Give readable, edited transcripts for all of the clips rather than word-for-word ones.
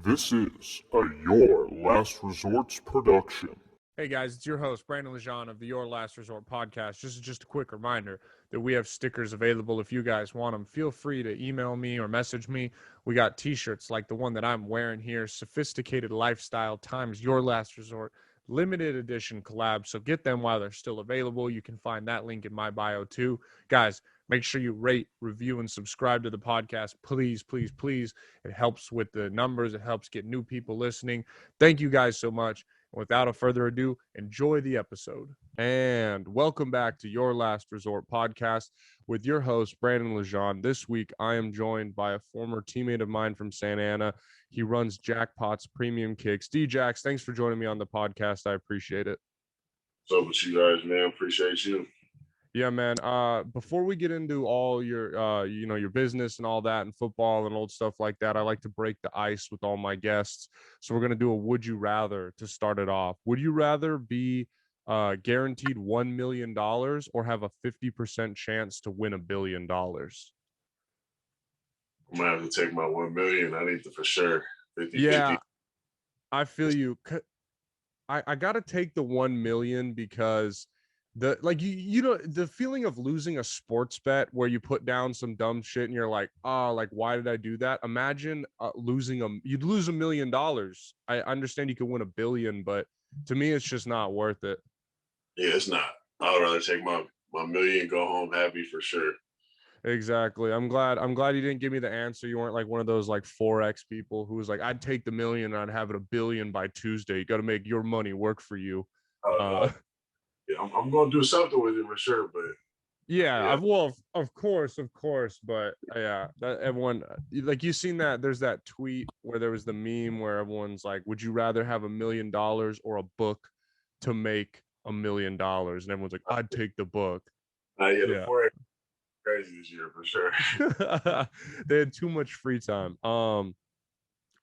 This is a Your Last Resorts production. Hey guys, it's your host, Brandon Lejean of the Your Last Resort podcast. Just a quick reminder that we have stickers available. If you guys want them, feel free to email me or message me. We got t-shirts like the one that I'm wearing here, Sophisticated Lifestyle times Your Last Resort, limited edition collab. So get them while they're still available. You can find that link in my bio too. Guys, make sure you rate, review, and subscribe to the podcast. Please, please, please. It helps with the numbers. It helps get new people listening. Thank you guys so much. Without a further ado, enjoy the episode. And welcome back to Your Last Resort podcast with your host, Brandon Lejean. This week, I am joined by a former teammate of mine from Santa Ana. He runs Jackpots Premium Kicks. D-Jax, thanks for joining me on the podcast. I appreciate it. What's up with you guys, man? Appreciate you. Yeah, man. Before we get into all your, your business and all that and football and old stuff like that, I like to break the ice with all my guests. So we're going to do a would you rather to start it off. Would you rather be guaranteed $1 million or have a 50% chance to win $1 billion? I'm gonna have to take my 1 million. I need to for sure. 50-50. Yeah, I feel you. I got to take the 1 million because the feeling of losing a sports bet where you put down some dumb shit and you're like, why did I do that? Imagine you'd lose $1 million. I understand you could win $1 billion, but to me, it's just not worth it. Yeah, it's not. I'd rather take my million and go home happy for sure. Exactly. I'm glad you didn't give me the answer. You weren't like one of those like Forex people who was like, I'd take the million and I'd have it $1 billion by Tuesday. You got to make your money work for you. Yeah, I'm gonna do something with it for sure, but yeah. Well, of course, but yeah, that everyone, like, you seen that there's that tweet where there was the meme where everyone's like, would you rather have $1 million or a book to make $1 million? And everyone's like, I'd take the book. The Forex crazy this year for sure. They had too much free time. All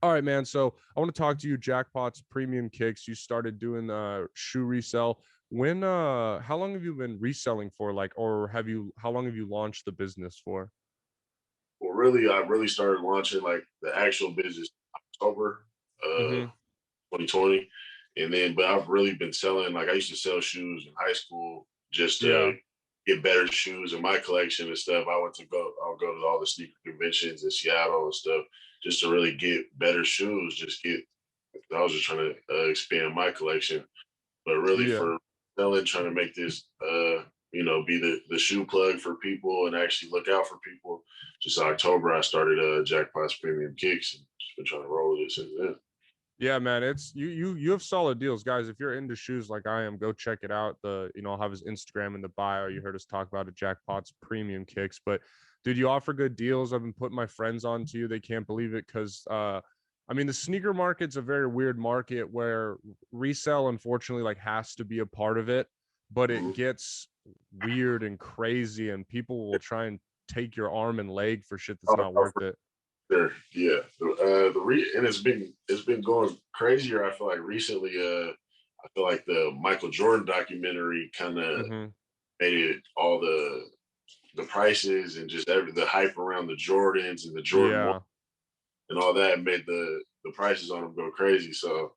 right, man. So I want to talk to you, Jackpots Premium Kicks. You started doing shoe resell. When how long have you been reselling for? How long have you launched the business for? Well, really, I really started launching like the actual business October 2020. But I've really been selling, like I used to sell shoes in high school just to get better shoes in my collection and stuff. I'll go to all the sneaker conventions in Seattle and stuff just to really get better shoes. I was just trying to expand my collection, but really for selling, trying to make this, be the shoe plug for people and actually look out for people. Just October, I started Jackpots Premium Kicks and just been trying to roll with it since then. Yeah, man, it's you have solid deals, guys. If you're into shoes like I am, go check it out. I'll have his Instagram in the bio. You heard us talk about it, Jackpots Premium Kicks. But dude, you offer good deals. I've been putting my friends on to you. They can't believe it because the sneaker market's a very weird market where resale, unfortunately, like has to be a part of it, but it gets weird and crazy, and people will try and take your arm and leg for shit that's not worth it. Sure. Yeah. And it's been going crazier. I feel like recently. I feel like the Michael Jordan documentary kind of made it all the prices and just the hype around the Jordans and the Jordan and all that made the prices on them go crazy. So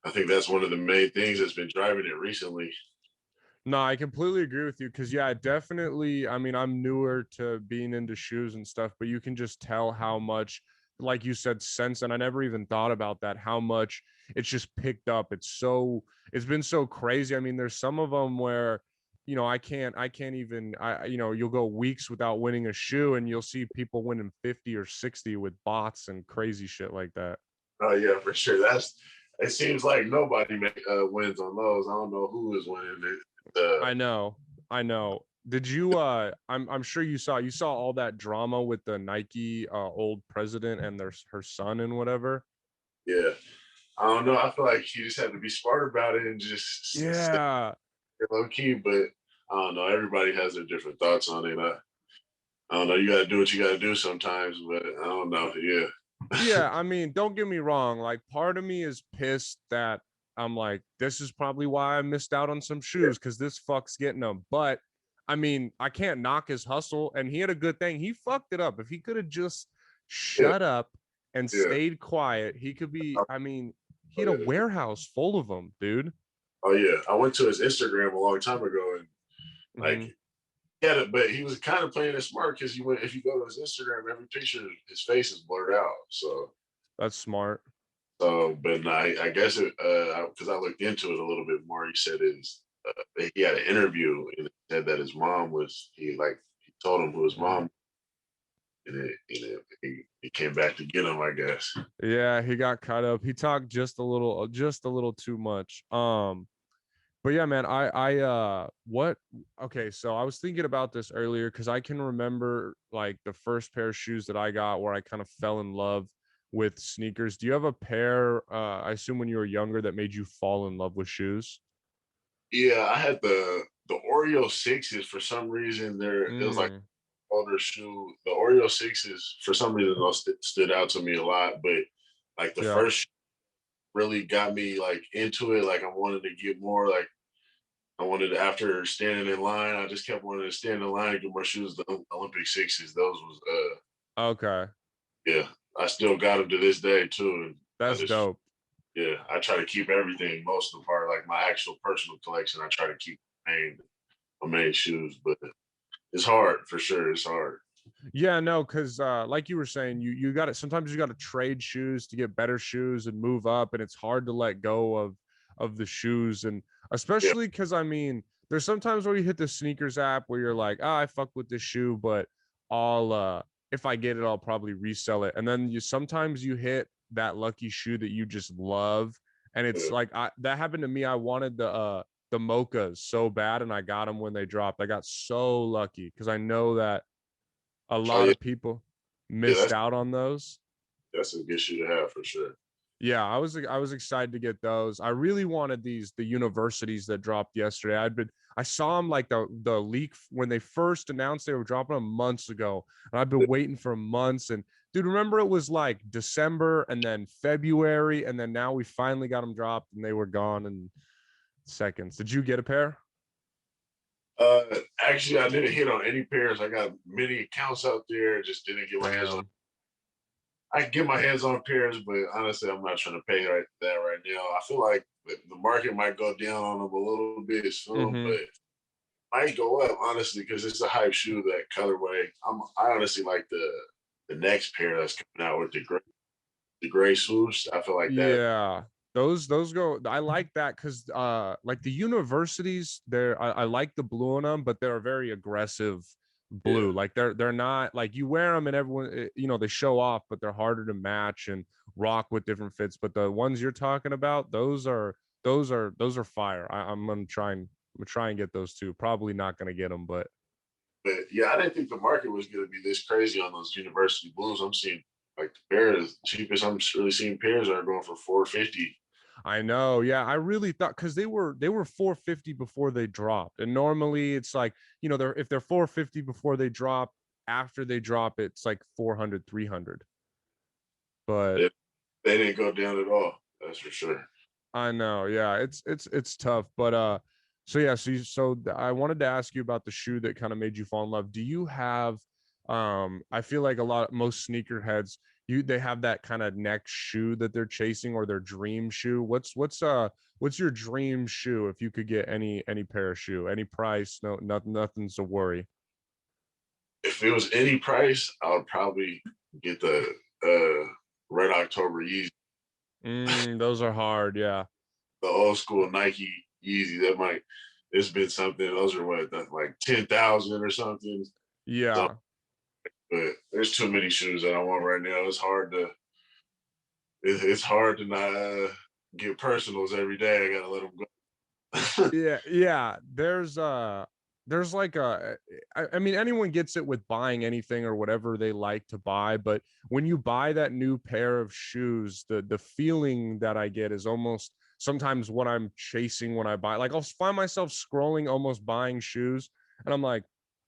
I think that's one of the main things that's been driving it recently. No, I completely agree with you because, definitely. I'm newer to being into shoes and stuff, but you can just tell how much, like you said, sense. And I never even thought about that, how much it's just picked up. It's been so crazy. There's some of them where, I can't even, you'll go weeks without winning a shoe and you'll see people winning 50 or 60 with bots and crazy shit like that. Oh, yeah, for sure. It seems like nobody wins on those. I don't know who is winning it. I know. Did you I'm sure you saw all that drama with the Nike old president and her son and whatever. Yeah. I don't know. I feel like you just have to be smart about it and just stay low key, but I don't know. Everybody has their different thoughts on it. I don't know. You got to do what you got to do sometimes, but I don't know. Yeah. Yeah, don't get me wrong. Like, part of me is pissed that I'm like, this is probably why I missed out on some shoes because this fuck's getting them. But I can't knock his hustle, and he had a good thing. He fucked it up. If he could have just shut up and Yeah. stayed quiet, he could be, I mean, he had a Oh, yeah. warehouse full of them, dude. Oh yeah, I went to his Instagram a long time ago, and like, Mhm. yeah, but he was kind of playing it smart because if you go to his Instagram, every picture his face is blurred out. That's smart. But no, I guess it because I looked into it a little bit more. He said he had an interview and it said that his mom was he told him who his mom, and he came back to get him, I guess. Yeah, he got caught up. He talked just a little too much. But yeah, man, what okay, so I was thinking about this earlier because I can remember like the first pair of shoes that I got where I kind of fell in love with sneakers. Do you have a pair, I assume when you were younger, that made you fall in love with shoes? Yeah, I had the Oreo sixes for some reason. It was like Mm, older shoe. The Oreo sixes for some reason those stood out to me a lot. But like the yeah. first really got me like into it. Like I wanted to get more. Like I wanted to, after standing in line, I just kept wanting to stand in line and get more shoes. The Olympic sixes. Those was Okay. yeah. I still got them to this day too. And I That's just dope. yeah. I try to keep everything, most of the part, like my actual personal collection. I try to keep my main shoes, but it's hard for sure. It's hard. Yeah, no, because like you were saying, you got to sometimes you got to trade shoes to get better shoes and move up, and it's hard to let go of the shoes, and Yeah. especially because I mean, there's sometimes where you hit the sneakers app where you're like, I fuck with this shoe, but I'll if I get it, I'll probably resell it, and then you sometimes you hit that lucky shoe that you just love, and it's Yeah. like that happened to me. I wanted the mochas so bad, and I got them when they dropped. I got so lucky because I know that a Oh lot yeah. of people Yeah. missed out on those. That's a good shoe to have for sure. Yeah, I was excited to get those. I really wanted the universities that dropped yesterday. I saw them like the leak when they first announced they were dropping them months ago, and I've been waiting for months. And dude, remember it was like December and then February, and then now we finally got them dropped, and they were gone in seconds. Did you get a pair? Actually, I didn't hit on any pairs. I got many accounts out there. Just didn't get my hands on. Damn. I can get my hands on pairs, but honestly, I'm not trying to pay that right now. I feel like the market might go down on them a little bit soon, Mm-hmm. but might go up honestly because it's a hype shoe. That colorway, I honestly like the next pair that's coming out with the gray swoosh. I feel like that. Yeah, those go. I like that because like the universities, I like the blue on them, but they're a very aggressive Yeah, blue. Like they're not like you wear them and everyone they show off, but they're harder to match and rock with different fits. But the ones you're talking about, those are fire. I'm gonna try and get those too. Probably not gonna get them, but but yeah, I didn't think the market was going to be this crazy on those university blues. I'm seeing like the pairs cheapest. I'm really seeing pairs that are going for 450. I know. Yeah, I really thought because they were 450 before they dropped. And normally it's like, they're 450 before they drop, after they drop it's like 400, 300. But They, they didn't go down at all. That's for sure. I know. Yeah, it's tough, but so yeah, I wanted to ask you about the shoe that kind of made you fall in love. Do you have I feel like most sneakerheads they have that kind of next shoe that they're chasing or their dream shoe. What's your dream shoe if you could get any pair of shoe, any price, nothing's to worry. If it was any price, I would probably get the uh, Red October Yeezy, Those are hard, yeah. the old school Nike Yeezy. That might. It's been something. Those are like 10,000 or something. So, Yeah. but there's too many shoes that I want right now. It's hard to not get personals every day. I gotta let them go. Yeah, yeah. There's like I mean anyone gets it with buying anything or whatever they like to buy, but when you buy that new pair of shoes, the feeling that I get is almost sometimes what I'm chasing when I buy. Like I'll find myself scrolling almost buying shoes and I'm like,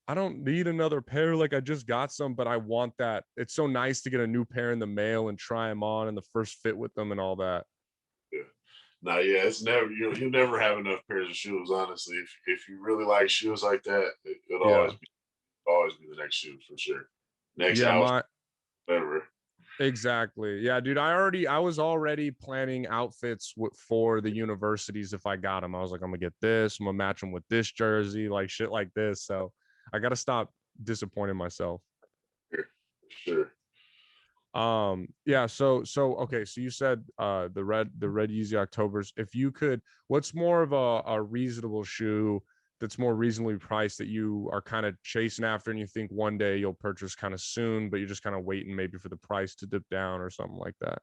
I don't need another pair, like I just got some, but I want that. It's so nice to get a new pair in the mail and try them on and the first fit with them and all that. Yeah. Nah, yeah, it's never you never have enough pairs of shoes. Honestly, if you really like shoes like that, it'll Yeah. always be the next shoe for sure. Next Yeah, house, my whatever. Exactly. Yeah, dude. I was already planning outfits for the universities if I got them. I was like, I'm gonna get this. I'm gonna match them with this jersey, like shit like this. So I gotta stop disappointing myself. Sure. Yeah. So okay. So you said the red Yeezy Octobers. If you could, what's more of a reasonable shoe that's more reasonably priced that you are kind of chasing after and you think one day you'll purchase kind of soon, but you're just kind of waiting maybe for the price to dip down or something like that?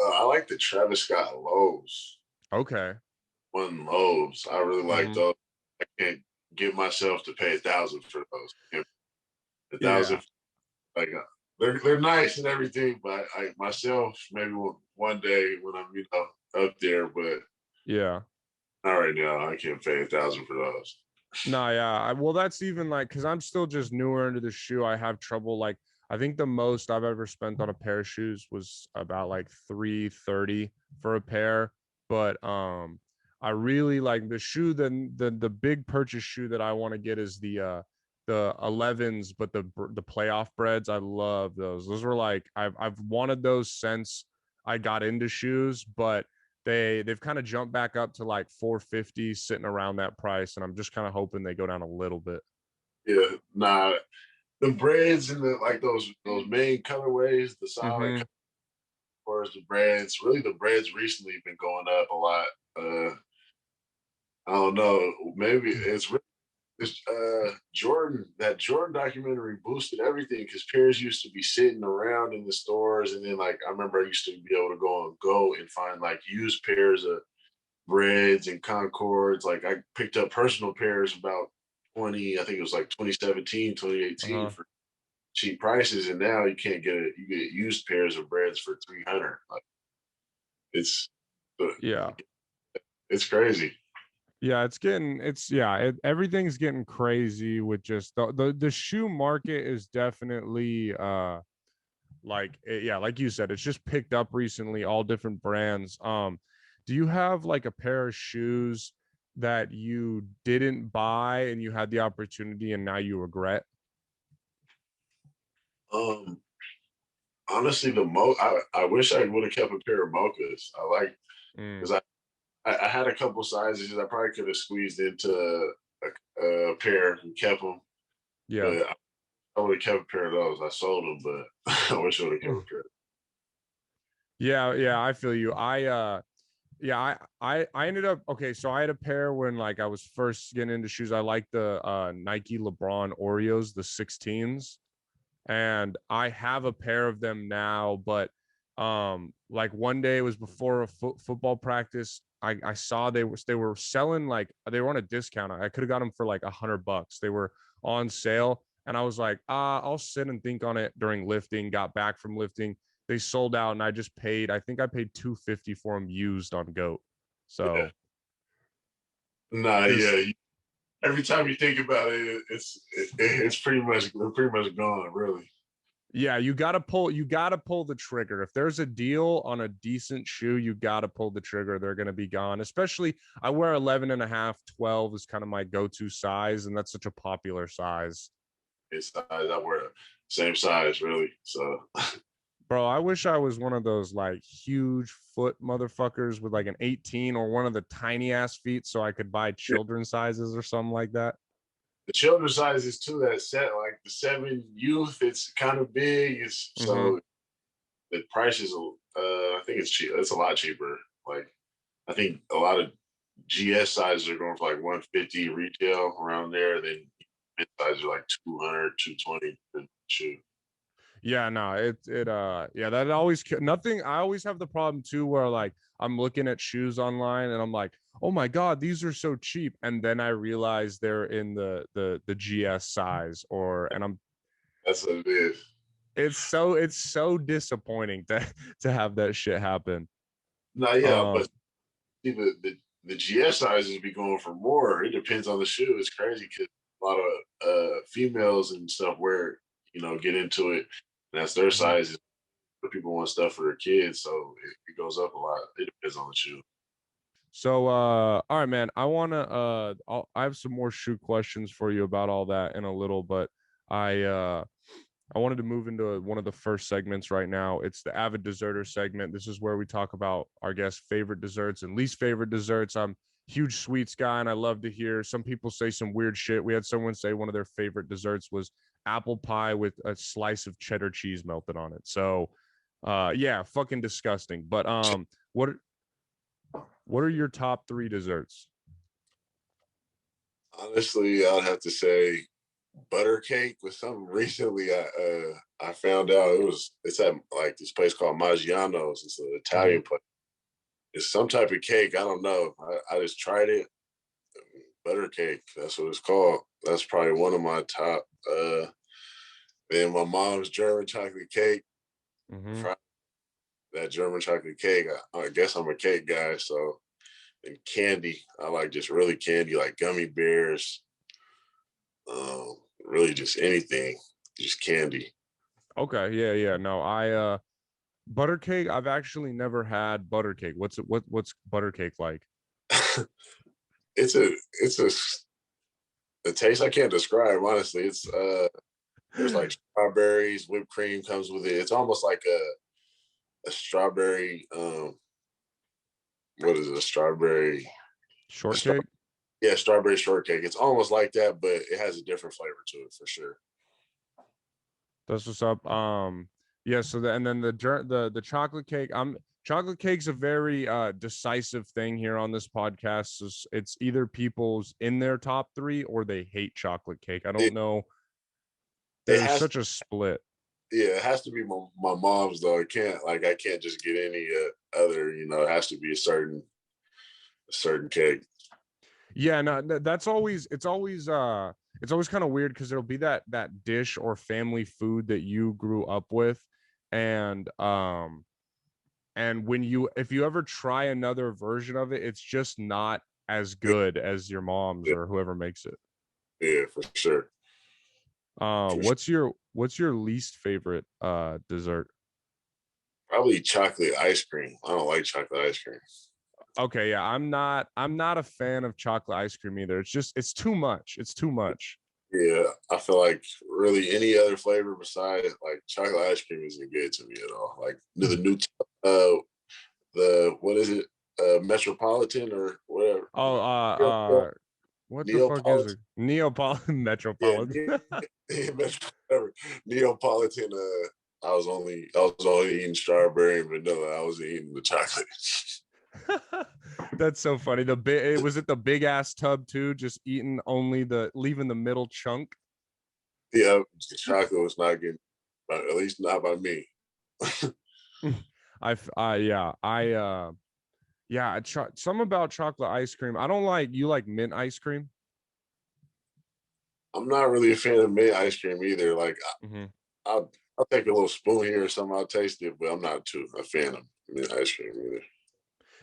I like the Travis Scott lows. Okay. One lows. I really like Hmm. those. I can't get myself to pay 1,000 for those. A Yeah. thousand, like they're nice and everything, but I myself maybe one day when I'm up there, but Yeah. not right now. I can't pay 1,000 for those. No, yeah. Well, that's even like because I'm still just newer into the shoe. I have trouble. Like, I think the most I've ever spent on a pair of shoes was about like 330 for a pair. But I really like the shoe. The big purchase shoe that I want to get is the 11s, but the playoff breads. I love those. Those were like I've wanted those since I got into shoes, but they've kind of jumped back up to like 450 sitting around that price, and I'm just kind of hoping they go down a little bit. Yeah, nah. The breads and the like those main colorways, the solid Mm-hmm. colors, the breads. Really, the breads recently been going up a lot. I don't know. Maybe it's Jordan. That Jordan documentary boosted everything because pairs used to be sitting around in the stores, and then like I remember I used to be able to go and find like used pairs of Reds and Concords. Like I picked up personal pairs about 20, I think it was like 2017, 2018 Uh-huh. for cheap prices. And now you can't get it. You get used pairs of Reds for 300. Like it's, Yeah. it's crazy. Yeah, everything's getting crazy with just the shoe market is definitely yeah, like you said, it's just picked up recently, all different brands. Do you have like a pair of shoes that you didn't buy and you had the opportunity and now you regret? Um, Honestly, I wish I would have kept a pair of mochas. I like, Mm, because I had a couple sizes I probably could have squeezed into a pair and kept them, yeah. but I would have kept a pair of those. I sold them, but I wish I would have kept a pair. Yeah, I feel you. Yeah, I ended up okay, so I had a pair when like I was first getting into shoes. I like the Nike LeBron Oreos, the 16s, and I have a pair of them now, but like one day it was before a football practice. I saw they were selling like they were on a discount. I could have got them for like $100. They were on sale, and I was like, I'll sit and think on it during lifting. Got back from lifting, they sold out, and I just paid. I think I paid 250 for them used on Goat. Yeah. So Nah, just yeah. Every time you think about it, it's pretty much they're pretty much gone, really. yeah, you gotta pull the trigger. If there's a deal on a decent shoe, you gotta pull the trigger. They're gonna be gone. Especially I wear 11 and a half, 12 is kind of my go-to size, and that's such a popular size. It's size I wear the same size, really. So Bro, I wish I was one of those like huge foot motherfuckers with like an 18 or one of the tiny ass feet so I could buy yeah. children sizes or something like that. The children's sizes too. That set like the 7 youth, it's kind of big. It's Mm-hmm. so the price is I think it's cheap. It's a lot cheaper. Like I think a lot of GS sizes are going for like 150 retail around there. Then mid sizes are like 200, 220 for shoe. Yeah, no, yeah, that always nothing. I always have the problem too where like I'm looking at shoes online and I'm like, oh my God, these are so cheap. And then I realize they're in the GS size or and I'm That's what it is. it's so disappointing to have that shit happen. No, yeah, Um but see, the GS sizes be going for more. It depends on the shoe. It's crazy because a lot of females and stuff wear get into it, and that's their mhm. sizes. But people want stuff for their kids, so it goes up a lot. It depends on the shoe. So all right, man. I have some more shoe questions for you about all that in a little, but I I wanted to move into one of the first segments right now. It's the Avid Deserter segment. This is where we talk about our guests' favorite desserts and least favorite desserts. I'm a huge sweets guy, and I love to hear some people say some weird shit. We had someone say one of their favorite desserts was apple pie with a slice of cheddar cheese melted on it. So, yeah, fucking disgusting. But what are your top 3 desserts? Honestly, I'd have to say butter cake was something recently I found out it's at like this place called Maggiano's. It's an Italian place. It's some type of cake. I don't know. I just tried it. Butter cake. That's what it's called. That's probably one of my top. Then my mom's German chocolate cake. Mm-hmm. That German chocolate cake. I guess I'm a cake guy. So, and candy. I like just really candy, like gummy bears. Really just anything. Just candy. Okay, yeah. No, butter cake. I've actually never had butter cake. What's butter cake like? it's a taste I can't describe, honestly. There's like strawberries, whipped cream comes with it. It's almost like a strawberry what is it, a strawberry Shortcake? yeah, strawberry shortcake. It's almost like that, but it has a different flavor to it for sure. That's what's up. Yeah. So and then the chocolate cake. Chocolate cake's a very decisive thing here on this podcast. So it's either people's in their top 3 or they hate chocolate cake. I don't know. There's such a split. Yeah, it has to be my mom's though. I can't just get any other. It has to be a certain cake. Yeah, no, that's always it's always kind of weird because there'll be that dish or family food that you grew up with, and if you ever try another version of it, it's just not as good as your mom's or whoever makes it. Yeah, for sure. What's your least favorite dessert? Probably chocolate ice cream. I don't like chocolate ice cream. Okay, yeah, I'm not a fan of chocolate ice cream either. It's too much. It's too much. Yeah, I feel like really any other flavor besides like chocolate ice cream isn't good to me at all. Like the new the what is it? Metropolitan or whatever. Oh, what the fuck is it? Neapolitan Yeah, Metropolitan. whatever. Neapolitan. I was only eating strawberry and vanilla. I was eating the chocolate. That's so funny. Was it the big ass tub too? Just eating only leaving the middle chunk. Yeah, the chocolate was not getting, at least not by me. Some about chocolate ice cream. I don't like. You like mint ice cream? I'm not really a fan of mint ice cream either. Like I'll take a little spoon here or something. I'll taste it, but I'm not too a fan of mint ice cream either.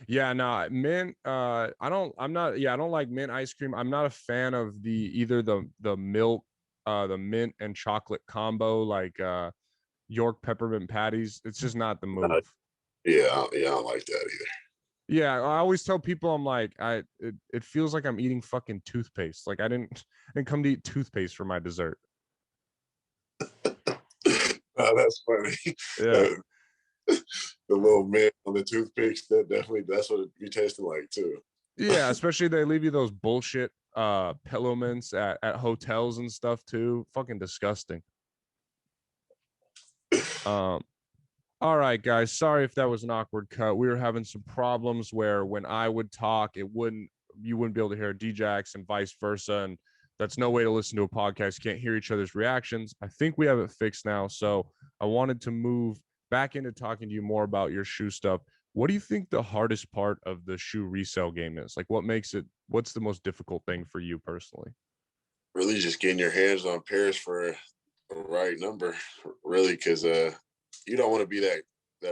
Yeah, no, mint. I don't. I'm not. Yeah, I don't like mint ice cream. I'm not a fan of either the milk, the mint and chocolate combo, like York peppermint patties. It's just not the move. I don't like that either. Yeah, I always tell people I'm like, it feels like I'm eating fucking toothpaste. Like I didn't come to eat toothpaste for my dessert. Oh, that's funny. Yeah. The little mint on the toothpicks, that's what it be tasting like too. Yeah, especially they leave you those bullshit pillow mints at hotels and stuff too. Fucking disgusting. All right, guys. Sorry if that was an awkward cut. We were having some problems where when I would talk, you wouldn't be able to hear DJax and vice versa. And that's no way to listen to a podcast. You can't hear each other's reactions. I think we have it fixed now. So I wanted to move back into talking to you more about your shoe stuff. What do you think the hardest part of the shoe resale game is? Like what's the most difficult thing for you personally? Really just getting your hands on pairs for the right number, really, because you don't want to be that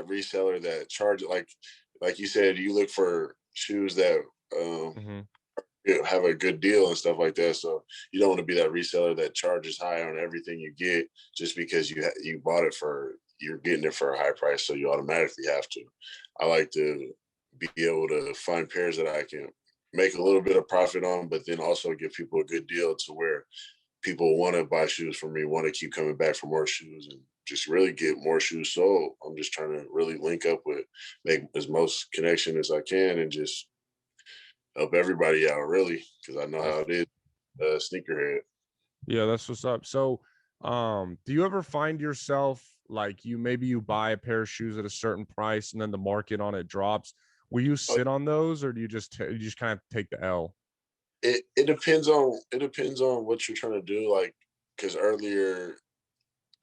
reseller that charges like you said, you look for shoes that have a good deal and stuff like that. So you don't want to be that reseller that charges high on everything you get just because you bought it you're getting it for a high price, so you automatically have to. I like to be able to find pairs that I can make a little bit of profit on, but then also give people a good deal to where people want to buy shoes from me, want to keep coming back for more shoes, and just really get more shoes sold. I'm just trying to really link up with, make as most connection as I can, and just help everybody out really, because I know how it is, sneakerhead. Yeah, that's what's up. So, do you ever find yourself like you buy a pair of shoes at a certain price and then the market on it drops? Will you Uh, sit on those, or do you just kind of take the L? it depends on what you're trying to do. Like, because earlier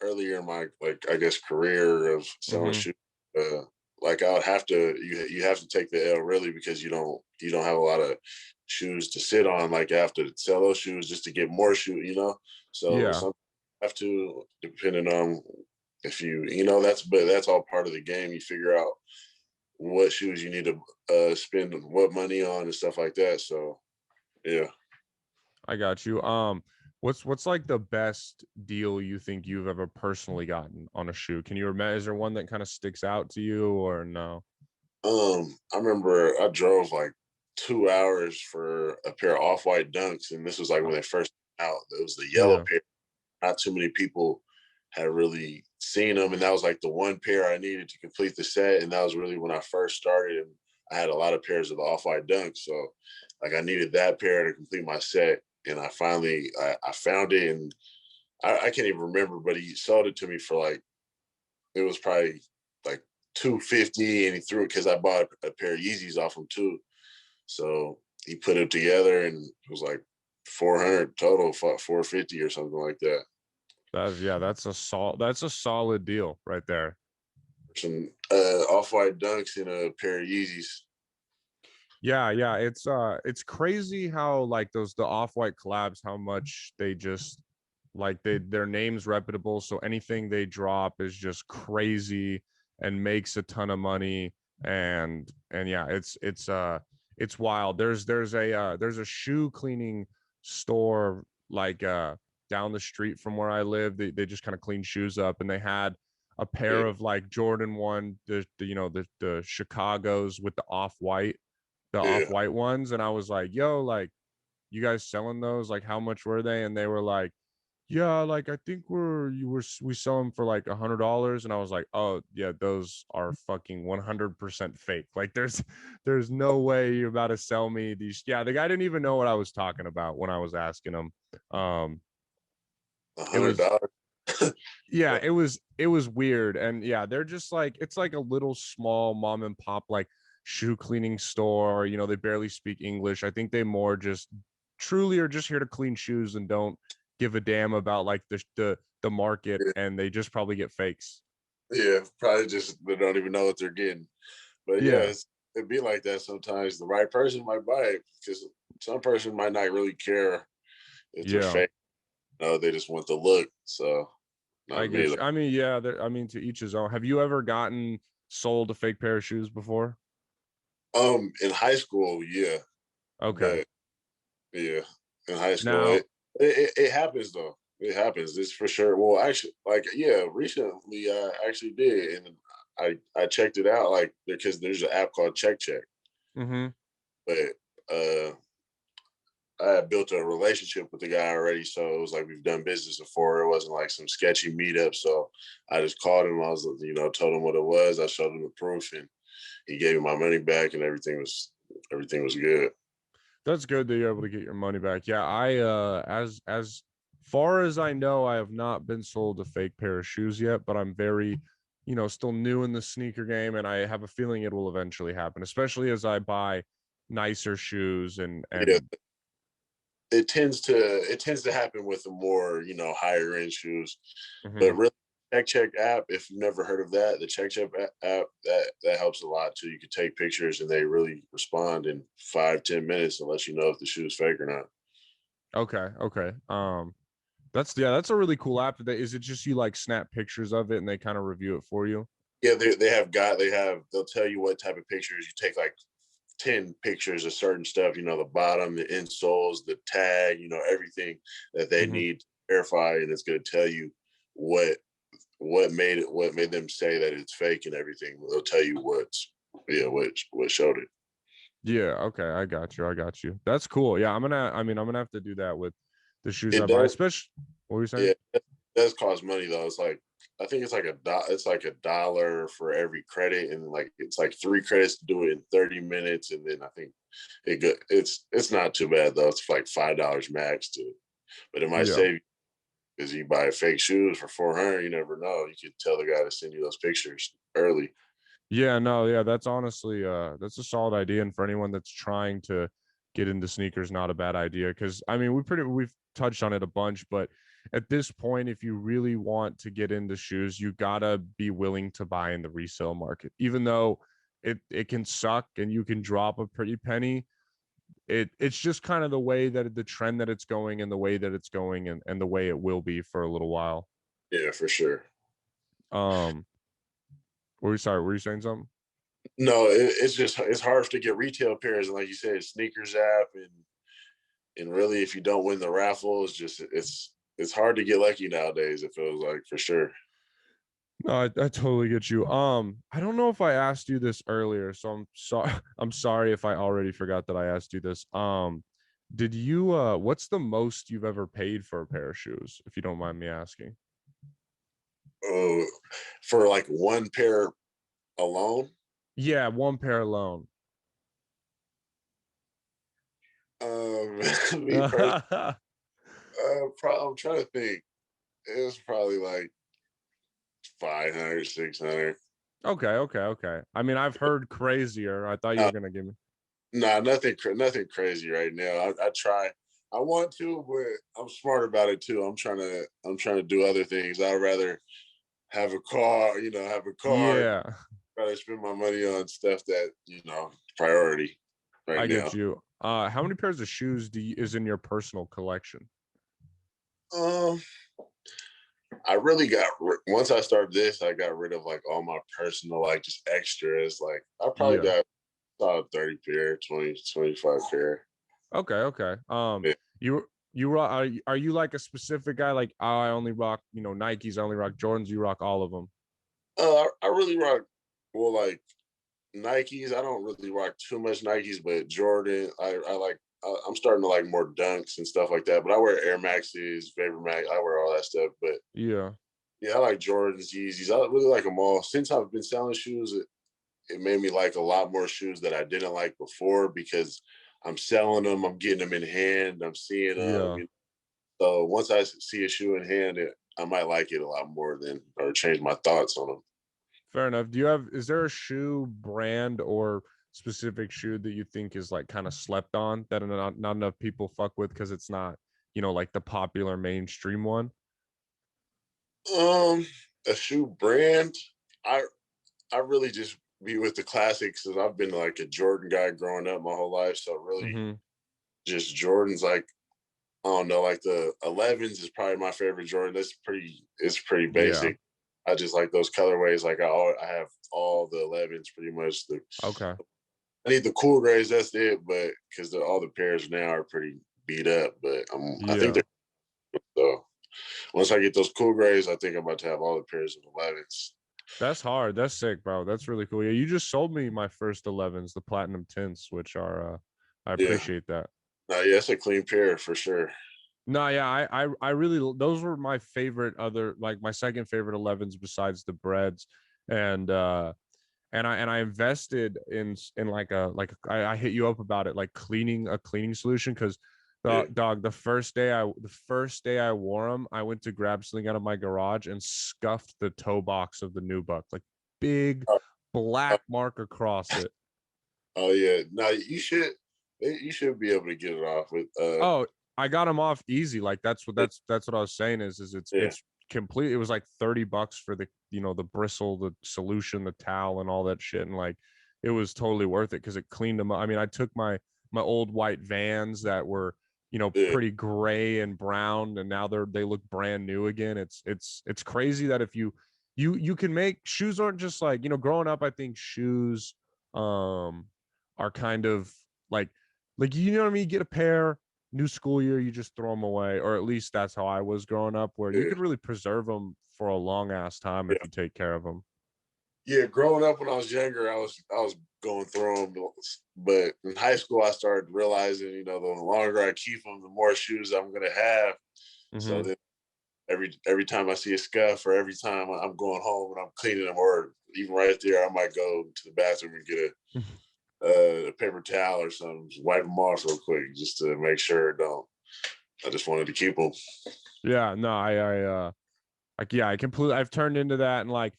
in my, like, I guess, career of selling Mm-hmm. shoes, uh, like I would have to, you have to take the L really, because you don't have a lot of shoes to sit on. Like, you have to sell those shoes just to get more shoes, you know. So Yeah, some have to, depending on if but that's all part of the game. You figure out what shoes you need to spend what money on and stuff like that. So yeah. I got you. What's like the best deal you think you've ever personally gotten on a shoe? Can you remember? Is there one that kind of sticks out to you, or no? I remember I drove like 2 hours for a pair of off-white dunks, and this was like when they first came out. It was the yellow Yeah, pair. Not too many people had really seen them, and that was like the one pair I needed to complete the set. And that was really when I first started, and I had a lot of pairs of the off-white dunks. So like I needed that pair to complete my set. And I finally I found it, and I can't even remember, but he sold it to me for like, it was probably like 250, and he threw it because I bought a pair of Yeezys off him too. So he put it together, and it was like 400 total, 450 or something like that. that's a solid deal right there. Some off-white dunks and a pair of Yeezys. Yeah, yeah, it's crazy how like the off-white collabs, how much they just like their name's reputable, so anything they drop is just crazy and makes a ton of money. And yeah, it's wild. There's a shoe cleaning store like down the street from where I live. They just kind of clean shoes up, and they had a pair Yeah, of like Jordan 1, the Chicago's with the yeah, off-white ones, and I was like, yo, like, you guys selling those? Like, how much were they? And they were like, yeah, like, I think we sell them for like $100. And I was like, oh yeah, those are fucking 100% fake. Like, there's no way you're about to sell me these. Yeah, the guy didn't even know what I was talking about when I was asking him. a It hundred was dollars. Yeah, it was weird. And yeah, they're just like, it's like a little small mom and pop like shoe cleaning store. They barely speak English. I think they more just truly are just here to clean shoes and don't give a damn about like the market, Yeah, and they just probably get fakes. yeah, probably just they don't even know what they're getting. But yeah, Yeah, it'd be like that sometimes. The right person might buy it, because some person might not really care if they're yeah, fake. No, they just want the look. So I not me. get you. I mean, yeah, I mean, to each his own. Have you ever gotten sold a fake pair of shoes before? In high school, yeah, Okay. but yeah, in high school, Now, it happens though. It happens. It's for sure. Well, actually, like, yeah, recently I actually did, and I checked it out, like, because there's an app called Check Check, mhm. but uh I had built a relationship with the guy already, so it was like we've done business before. It wasn't like some sketchy meetup. So I just called him. I was, told him what it was. I showed him the proof, and he gave me my money back, and everything was good. That's good that you're able to get your money back. Yeah, I as far as I know, I have not been sold a fake pair of shoes yet, but I'm very, still new in the sneaker game, and I have a feeling it will eventually happen, especially as I buy nicer shoes and Yeah, and it tends to happen with the more, higher end shoes. But mhm. really, Check Check app, if you've never heard of that, the Check Check app, that helps a lot too. You can take pictures, and they really respond in 5-10 minutes and let you know if the shoe's fake or not. Okay, okay. That's a really cool app. Is it just you like snap pictures of it and they kind of review it for you? Yeah, they'll tell you what type of pictures. You take like 10 pictures of certain stuff, the bottom, the insoles, the tag, everything that they Mhm. need to verify, and it's going to tell you what what made them say that it's fake and everything. They'll tell you what showed it. Yeah, okay, I got you. That's cool. Yeah, I'm gonna have to do that with the shoes I It buy, does. especially. What were you saying? Yeah, it does cost money though. It's like I think it's like it's like $1 for every credit, and like it's like 3 credits to do it in 30 minutes, and then I think it's not too bad though. It's like $5 max to, but it might Yeah. save you because you buy fake shoes for 400. You never know. You could tell the guy to send you those pictures early. Yeah, no, yeah, that's honestly that's a solid idea. And for anyone that's trying to get into sneakers, not a bad idea. Cause I mean we've touched on it a bunch, but at this point, if you really want to get into shoes, you gotta be willing to buy in the resale market. Even though it can suck and you can drop a pretty penny, it's just kind of the way that the trend that it's going and the way that it's going and the way it will be for a little while. Yeah, for sure. Um were you saying something? No, it's hard to get retail pairs, and like you said, sneakers app, and really, if you don't win the raffle, it's hard to get lucky nowadays. It feels like for sure. No, I totally get you. I don't know if I asked you this earlier, so I'm sorry. I'm sorry if I already forgot that I asked you this. Did you what's the most you've ever paid for a pair of shoes, if you don't mind me asking? Oh, for like one pair alone. Yeah, one pair alone. Me personally, I'm trying to think. It was probably like 500, 600. Okay. I mean, I've heard crazier. I thought you Uh, were gonna give me. nah, nothing crazy right now. I try. I want to, but I'm smart about it too. I'm trying to do other things. I'd rather have a car, have a car. Yeah, Rather spend my money on stuff that priority right I now. get you. How many pairs of shoes is in your personal collection? Um, I really once I started this, I got rid of like all my personal like just extras. Like I probably Yeah. got about 30 pair, 20, 25 pair. Okay. Yeah. Are you like a specific guy? Like, oh, I only rock, Nikes, I only rock Jordans. You rock all of them. I really rock like Nikes. I don't really rock too much Nikes, but Jordan, I like. I'm starting to like more Dunks and stuff like that. But I wear Air Maxes, Vapor Max. I wear all that stuff. But Yeah. yeah, I like Jordans, Yeezys. I really like them all. Since I've been selling shoes, it made me like a lot more shoes that I didn't like before because I'm selling them. I'm getting them in hand. I'm seeing them. Yeah. So once I see a shoe in hand, I might like it a lot more than or change my thoughts on them. Fair enough. Is there a shoe brand or specific shoe that you think is like kind of slept on that not enough people fuck with because it's not, like the popular mainstream one? Um, a shoe brand. I I really just be with the classics because I've been like a Jordan guy growing up my whole life. So really, Mm-hmm. just Jordans. Like I don't know, like the 11s is probably my favorite Jordan. It's pretty Yeah. basic. I just like those colorways. Like I have all the 11s pretty much. Okay. I need the cool grays. That's it. But because all the pairs now are pretty beat up. But I think Yeah. they're so. Once I get those cool grays, I think I'm about to have all the pairs of 11s. That's hard. That's sick, bro. That's really cool. Yeah, you just sold me my first 11s, the platinum tints, which are I Yeah. appreciate that. Yeah, it's a clean pair for sure. No, yeah, I really those were my favorite other like my second favorite 11s besides the breads. And I invested in I hit you up about it, like cleaning a cleaning solution because Yeah. dog, the first day I wore them, I went to grab something out of my garage and scuffed the toe box of the nubuck, like big Oh, oh, black mark across it. oh, yeah. No, you should be able to get it off with Oh, I got them off easy. Like that's what I was saying is yeah. it's complete. It was like $30 for the the bristle, the solution, the towel, and all that shit, and like it was totally worth it because it cleaned them up. I mean, I took my old white Vans that were Yeah. pretty gray and brown, and now they look brand new again. It's crazy that if you can make shoes aren't just like growing up. I think shoes are kind of like you know what I mean. You get a pair new school year, you just throw them away, or at least that's how I was growing up, where you Yeah. could really preserve them for a long ass time if Yeah. you take care of them. Yeah, growing up when I was younger, I was going through them, but in high school I started realizing, the longer I keep them, the more shoes I'm gonna have. So Mm-hmm. then every time I see a scuff, or every time I'm going home and I'm cleaning them, or even right there, I might go to the bathroom and get a paper towel or something, just wipe them off real quick, just to make sure it don't. I just wanted to keep them. Yeah, no, like, yeah, I completely, I've turned into that. And like,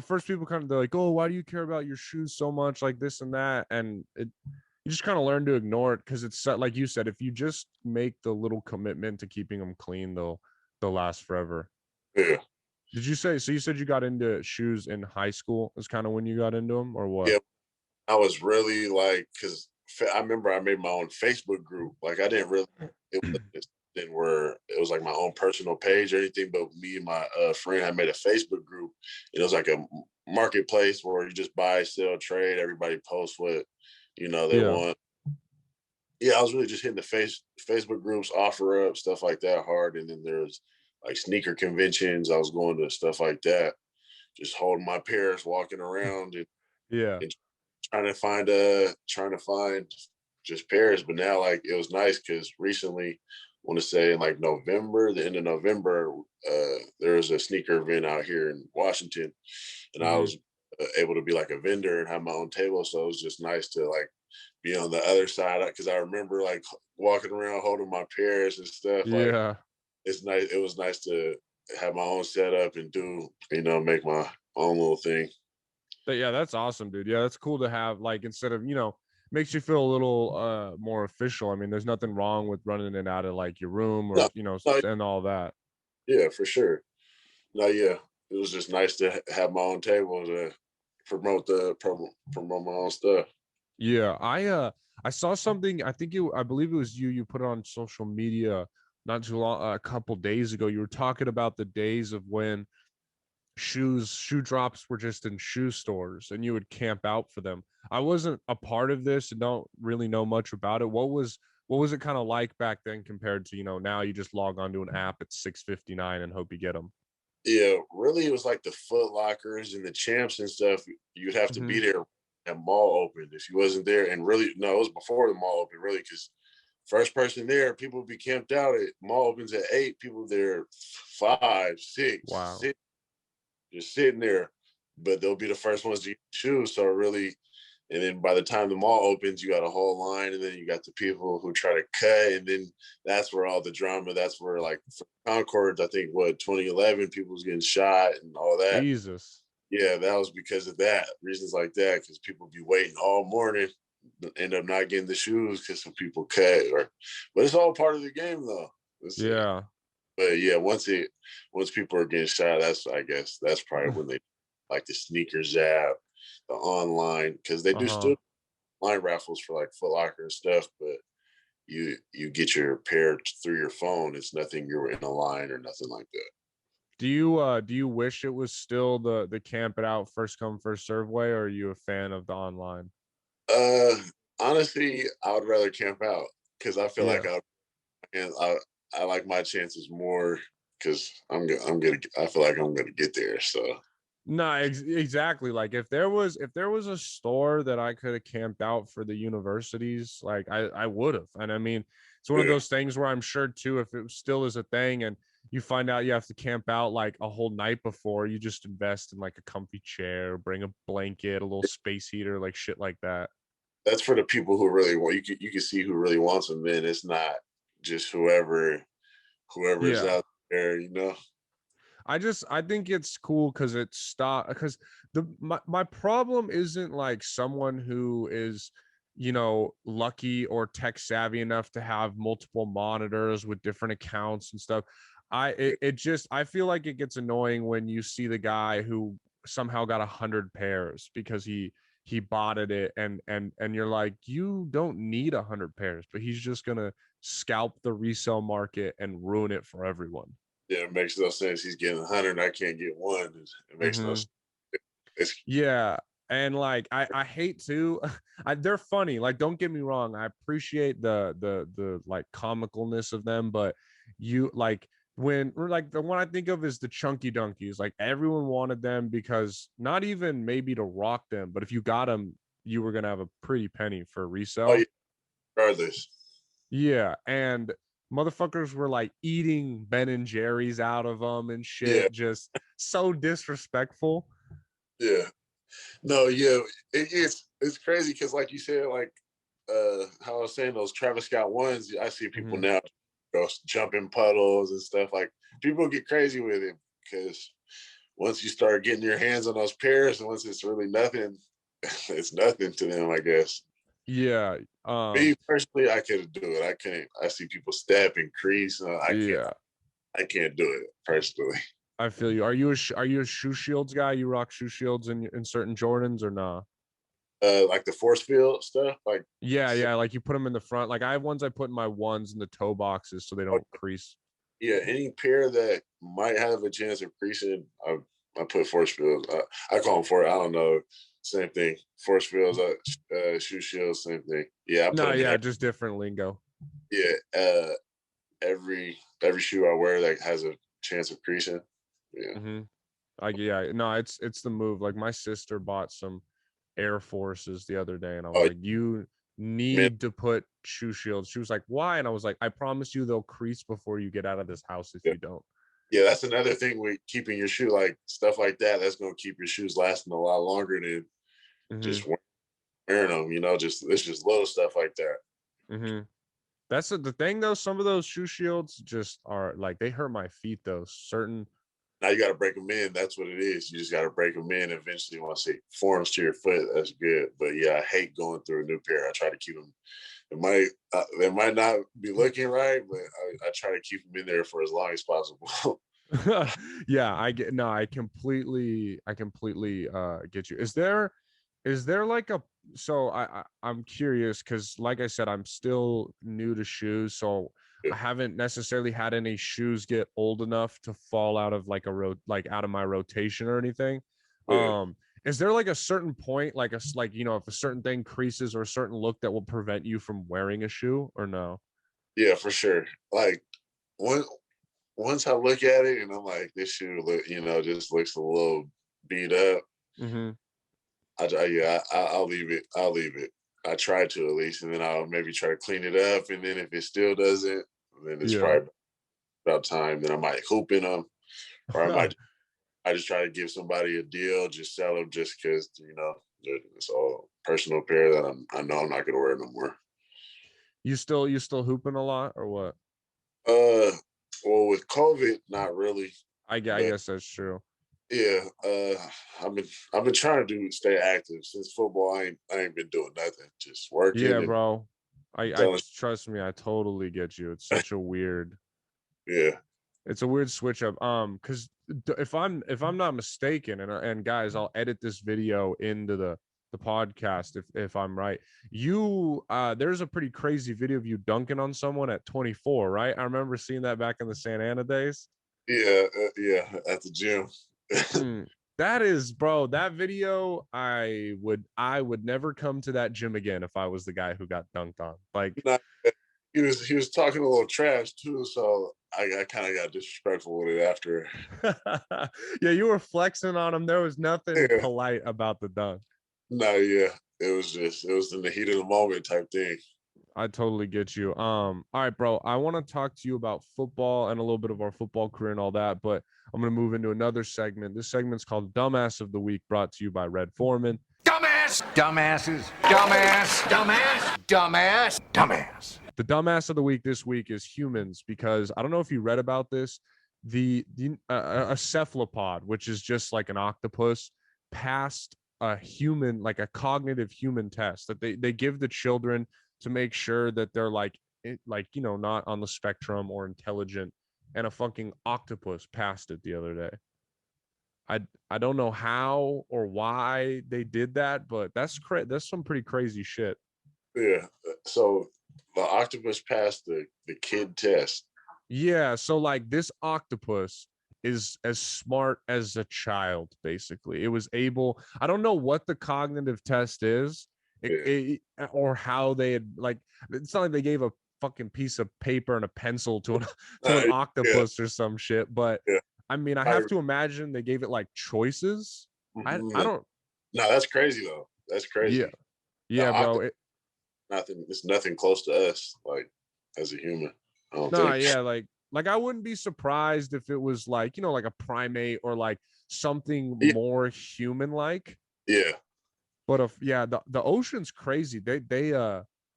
first people kind of, they're like, oh, why do you care about your shoes so much? Like this and that. And you just kind of learn to ignore it, because it's like you said, if you just make the little commitment to keeping them clean, they'll last forever. Yeah, Did you say, so you said you got into shoes in high school is kind of when you got into them, or what? yeah. I was really like, because I remember I made my own Facebook group. Like I didn't really, it was this thing where it was like my own personal page or anything, but me and my friend, I made a Facebook group. It was like a marketplace where you just buy, sell, trade. Everybody posts what they Yeah. want. Yeah, I was really just hitting the Facebook groups, offer up stuff like that hard, and then there's like sneaker conventions. I was going to stuff like that, just holding my pairs, walking around, Yeah. and trying to find just pairs. But now, like, it was nice because recently, I want to say in like November, the end of November, there was a sneaker event out here in Washington, and I Hmm. was able to be like a vendor and have my own table. So it was just nice to like be on the other side, because I remember like walking around holding my pairs and stuff. Like, Yeah. it's nice. It was nice to have my own setup and do, make my own little thing. But yeah, that's awesome, dude. Yeah, that's cool to have, like, instead of, makes you feel a little more official. I mean, there's nothing wrong with running it out of like your room, No, or, no, and all that. yeah, for sure. No, yeah, it was just nice to have my own table to promote my own stuff. Yeah, I saw something, I believe it was you put it on social media not too long, a couple days ago. You were talking about the days of when shoe drops were just in shoe stores and you would camp out for them. I wasn't a part of this and don't really know much about it. What was it kind of like back then compared to, now you just log onto an app at 6:59 and hope you get them? Yeah, really, it was like the Foot Lockers and the Champs and stuff. You'd have to be Hmm. there at mall open. If you wasn't there, and really, no, it was before the mall open, really, because first person there, people would be camped out at mall opens at 8. People there 5, 6, Wow. 6, just sitting there. But they'll be the first ones to get shoes. So really, and then by the time the mall opens, you got a whole line, and then you got the people who try to cut, and then that's where all the drama. That's where like for Concord, I think 2011, people was getting shot and all that. Jesus. Yeah, that was because of that, reasons like that, because people be waiting all morning, end up not getting the shoes because some people cut, but it's all part of the game though. Yeah. But yeah, once people are getting shot, I guess that's probably when they like the sneakers app, the online, because they do Uh-huh. still line raffles for like Foot Locker and stuff, but you get your pair through your phone. It's nothing you're in a line or nothing like that. Do you wish it was still the camp it out first come first serve way, or are you a fan of the online? Uh, honestly, I would rather camp out because I feel like Yeah. I like my chances more because I'm gonna I feel like I'm gonna get there. So No, exactly. Like if there was a store that I could have camped out for the universities, like I would have. And I mean, it's one of yeah, those things where I'm sure too, if it still is a thing and you find out you have to camp out like a whole night before, you just invest in like a comfy chair, bring a blanket, a little space heater, like shit like that. that's for the people who really want. You can see who really wants them. Then it's not just whoever's Yeah. out there. You know. I think it's cool because it's stop because my problem isn't like someone who is, lucky or tech savvy enough to have multiple monitors with different accounts and stuff. It just, I feel like it gets annoying when you see the guy who somehow got 100 pairs because he botted it, and you're like, you don't need 100 pairs, but he's just gonna scalp the resale market and ruin it for everyone. Yeah, it makes no sense. He's getting 100, and I can't get one. It makes no Hmm. sense. It's Yeah. And like I hate to they're funny. Like, don't get me wrong. I appreciate the like comicalness of them, but you like when like the one I think of is the chunky donkeys. Like everyone wanted them because not even maybe to rock them, but if you got them, you were gonna have a pretty penny for Oh resale. yeah, regardless. Yeah, and motherfuckers were like eating Ben and Jerry's out of them and Yeah, shit, just so disrespectful. yeah. No, yeah. It's crazy because like you said, like how I was saying, those Travis Scott ones, I see people Mhm. now go jump in puddles and stuff. Like people get crazy with it because once you start getting your hands on those pairs, once it's really nothing, it's nothing to them, I guess. Yeah, Me personally, I couldn't do it. I can't. I see people step and crease. I can't. yeah. I can't do it personally. I feel you. Are you a shoe shields guy? You rock shoe shields in certain Jordans or nah? Like the force field stuff, like Yeah, yeah. Like you put them in the front. Like I have ones I put in my ones in the toe boxes so they don't crease. yeah, any pair that might have a chance of creasing, I put force fields. I call them for I don't know, same thing. Force fields, shoe shields, same thing. Yeah, I put No, them in. yeah, just different lingo. Yeah, every shoe I wear that has a chance of creasing. Yeah, Mm-hmm. Yeah, no, it's the move. Like my sister bought some Air Forces the other day, and I was oh like, "You man, need to put shoe shields." She was like, "Why?" And I was like, "I promise you, they'll crease before you get out of this house if yeah, you don't." yeah. That's another thing with keeping your shoe, like stuff like that. That's gonna keep your shoes lasting a lot longer than Mm-hmm. just wearing them. You know, just it's just little stuff like that. Mm-hmm. That's the thing, though. Some of those shoe shields just are like they hurt my feet, though. Certain. Now you got to break them in. That's what it is. You just got to break them in. Eventually, once it forms to your foot, that's good. But yeah, I hate going through a new pair. I try to keep them. They might not be looking right, but I try to keep them in there for as long as possible. Yeah, I get no, I completely get you. Is there like a so I'm curious because like I said, I'm still new to shoes, so Yeah, I haven't necessarily had any shoes get old enough to fall out of like like out of my rotation or anything. yeah, Um, is there like a certain point, like like if a certain thing creases or a certain look that will prevent you from wearing a shoe or no? yeah, for sure. Like one, once I look at it and I'm like, this shoe look, just looks a little beat up. Mm-hmm. I'll leave it. I'll leave it. I try to at least, and then I'll maybe try to clean it up. And then if it still doesn't, then it's Yeah. probably about time. Then I might hoop in them, or I just try to give somebody a deal, just sell them, just because it's all personal pair that I know I'm not gonna wear no more. You still hooping a lot or what? Uh, well, with COVID, not really, I but guess that's true. yeah, I've been trying to stay active since football. I ain't been doing nothing, just Yeah, working and bro. I selling. trust me, I totally get you. It's such a weird, Yeah, it's a weird switch up. Because if I'm not mistaken, and guys, I'll edit this video into the podcast if I'm right. You there's a pretty crazy video of you dunking on someone at 24, right? I remember seeing that back in the Santa Ana days. yeah, yeah. At the gym. Mm, that is, bro, that video, I would never come to that gym again if I was the guy who got dunked on. Like, Not, he was talking a little trash too, so I kind of got disrespectful with it after. yeah, you were flexing on him. There was nothing Yeah, polite about the dunk. no, yeah. It was in the heat of the moment type thing. I totally get you. All right, bro. I want to talk to you about football and a little bit of our football career and all that, but I'm gonna move into another segment. This segment's called Dumbass of the Week, brought to you by Red Foreman. Dumbass! Dumbasses! Dumbass! Dumbass! Dumbass! Dumbass! The dumbass of the week this week is humans, because I don't know if you read about this. A cephalopod, which is just like an octopus, passed a human, like a cognitive human test that they give the children to make sure that they're not on the spectrum or intelligent. And a fucking octopus passed it the other day. I don't know how or why they did that, but that's some pretty crazy shit. Yeah. So the octopus passed the kid test. Yeah, so like this octopus is as smart as a child, basically. It was able, I don't know what the cognitive test is, Yeah. or how they had, like, it's not like they gave fucking piece of paper and a pencil to an octopus or some shit. But Yeah. I mean, I have to imagine they gave it like choices. I don't. No, that's crazy though. That's crazy. Yeah, bro. It's nothing close to us, like as a human. I don't No, think. yeah, like I wouldn't be surprised if it was like, like a primate or like something more human like. Yeah. But the ocean's crazy. They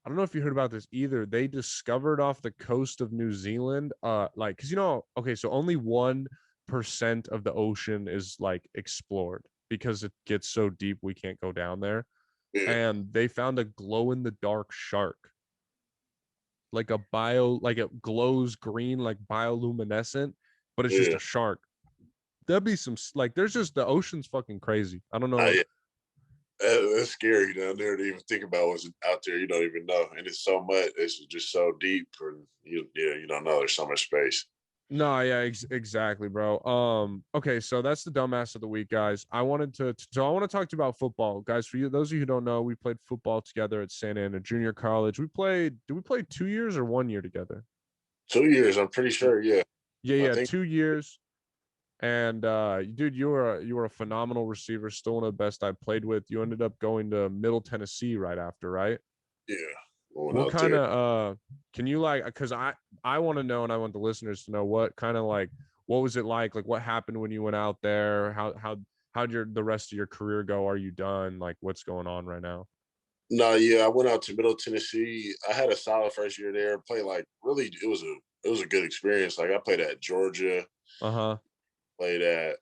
I don't know if you heard about this either. They discovered off the coast of New Zealand, like, because okay, so only 1% of the ocean is like explored because it gets so deep we can't go down there. Yeah. And they found a glow in the dark shark. Like it glows green, like bioluminescent, but it's just a shark. That'd be some like there's just the ocean's fucking crazy. I don't know. It's scary down there to even think about what's out there. You don't even know, and it's so much. It's just so deep, and you don't know. There's so much space. No, yeah, exactly, bro. Okay, so that's the dumbass of the week, guys. I want to talk to you about football, guys. For you, those of you who don't know, we played football together at Santa Ana Junior College. Did we play 2 years or 1 year together? 2 years, I'm pretty sure. Yeah. Yeah, 2 years. And dude, you were a phenomenal receiver, still one of the best I played with. You ended up going to Middle Tennessee right after, right? Yeah. What kind of can you like, because I want to know, and I want the listeners to know what kind of like, what was it like what happened when you went out there? How'd the rest of your career go? Are you done? Like, what's going on right now? No, yeah, I went out to Middle Tennessee. I had a solid first year there. Played like really, it was a good experience. Like I played at Georgia, played at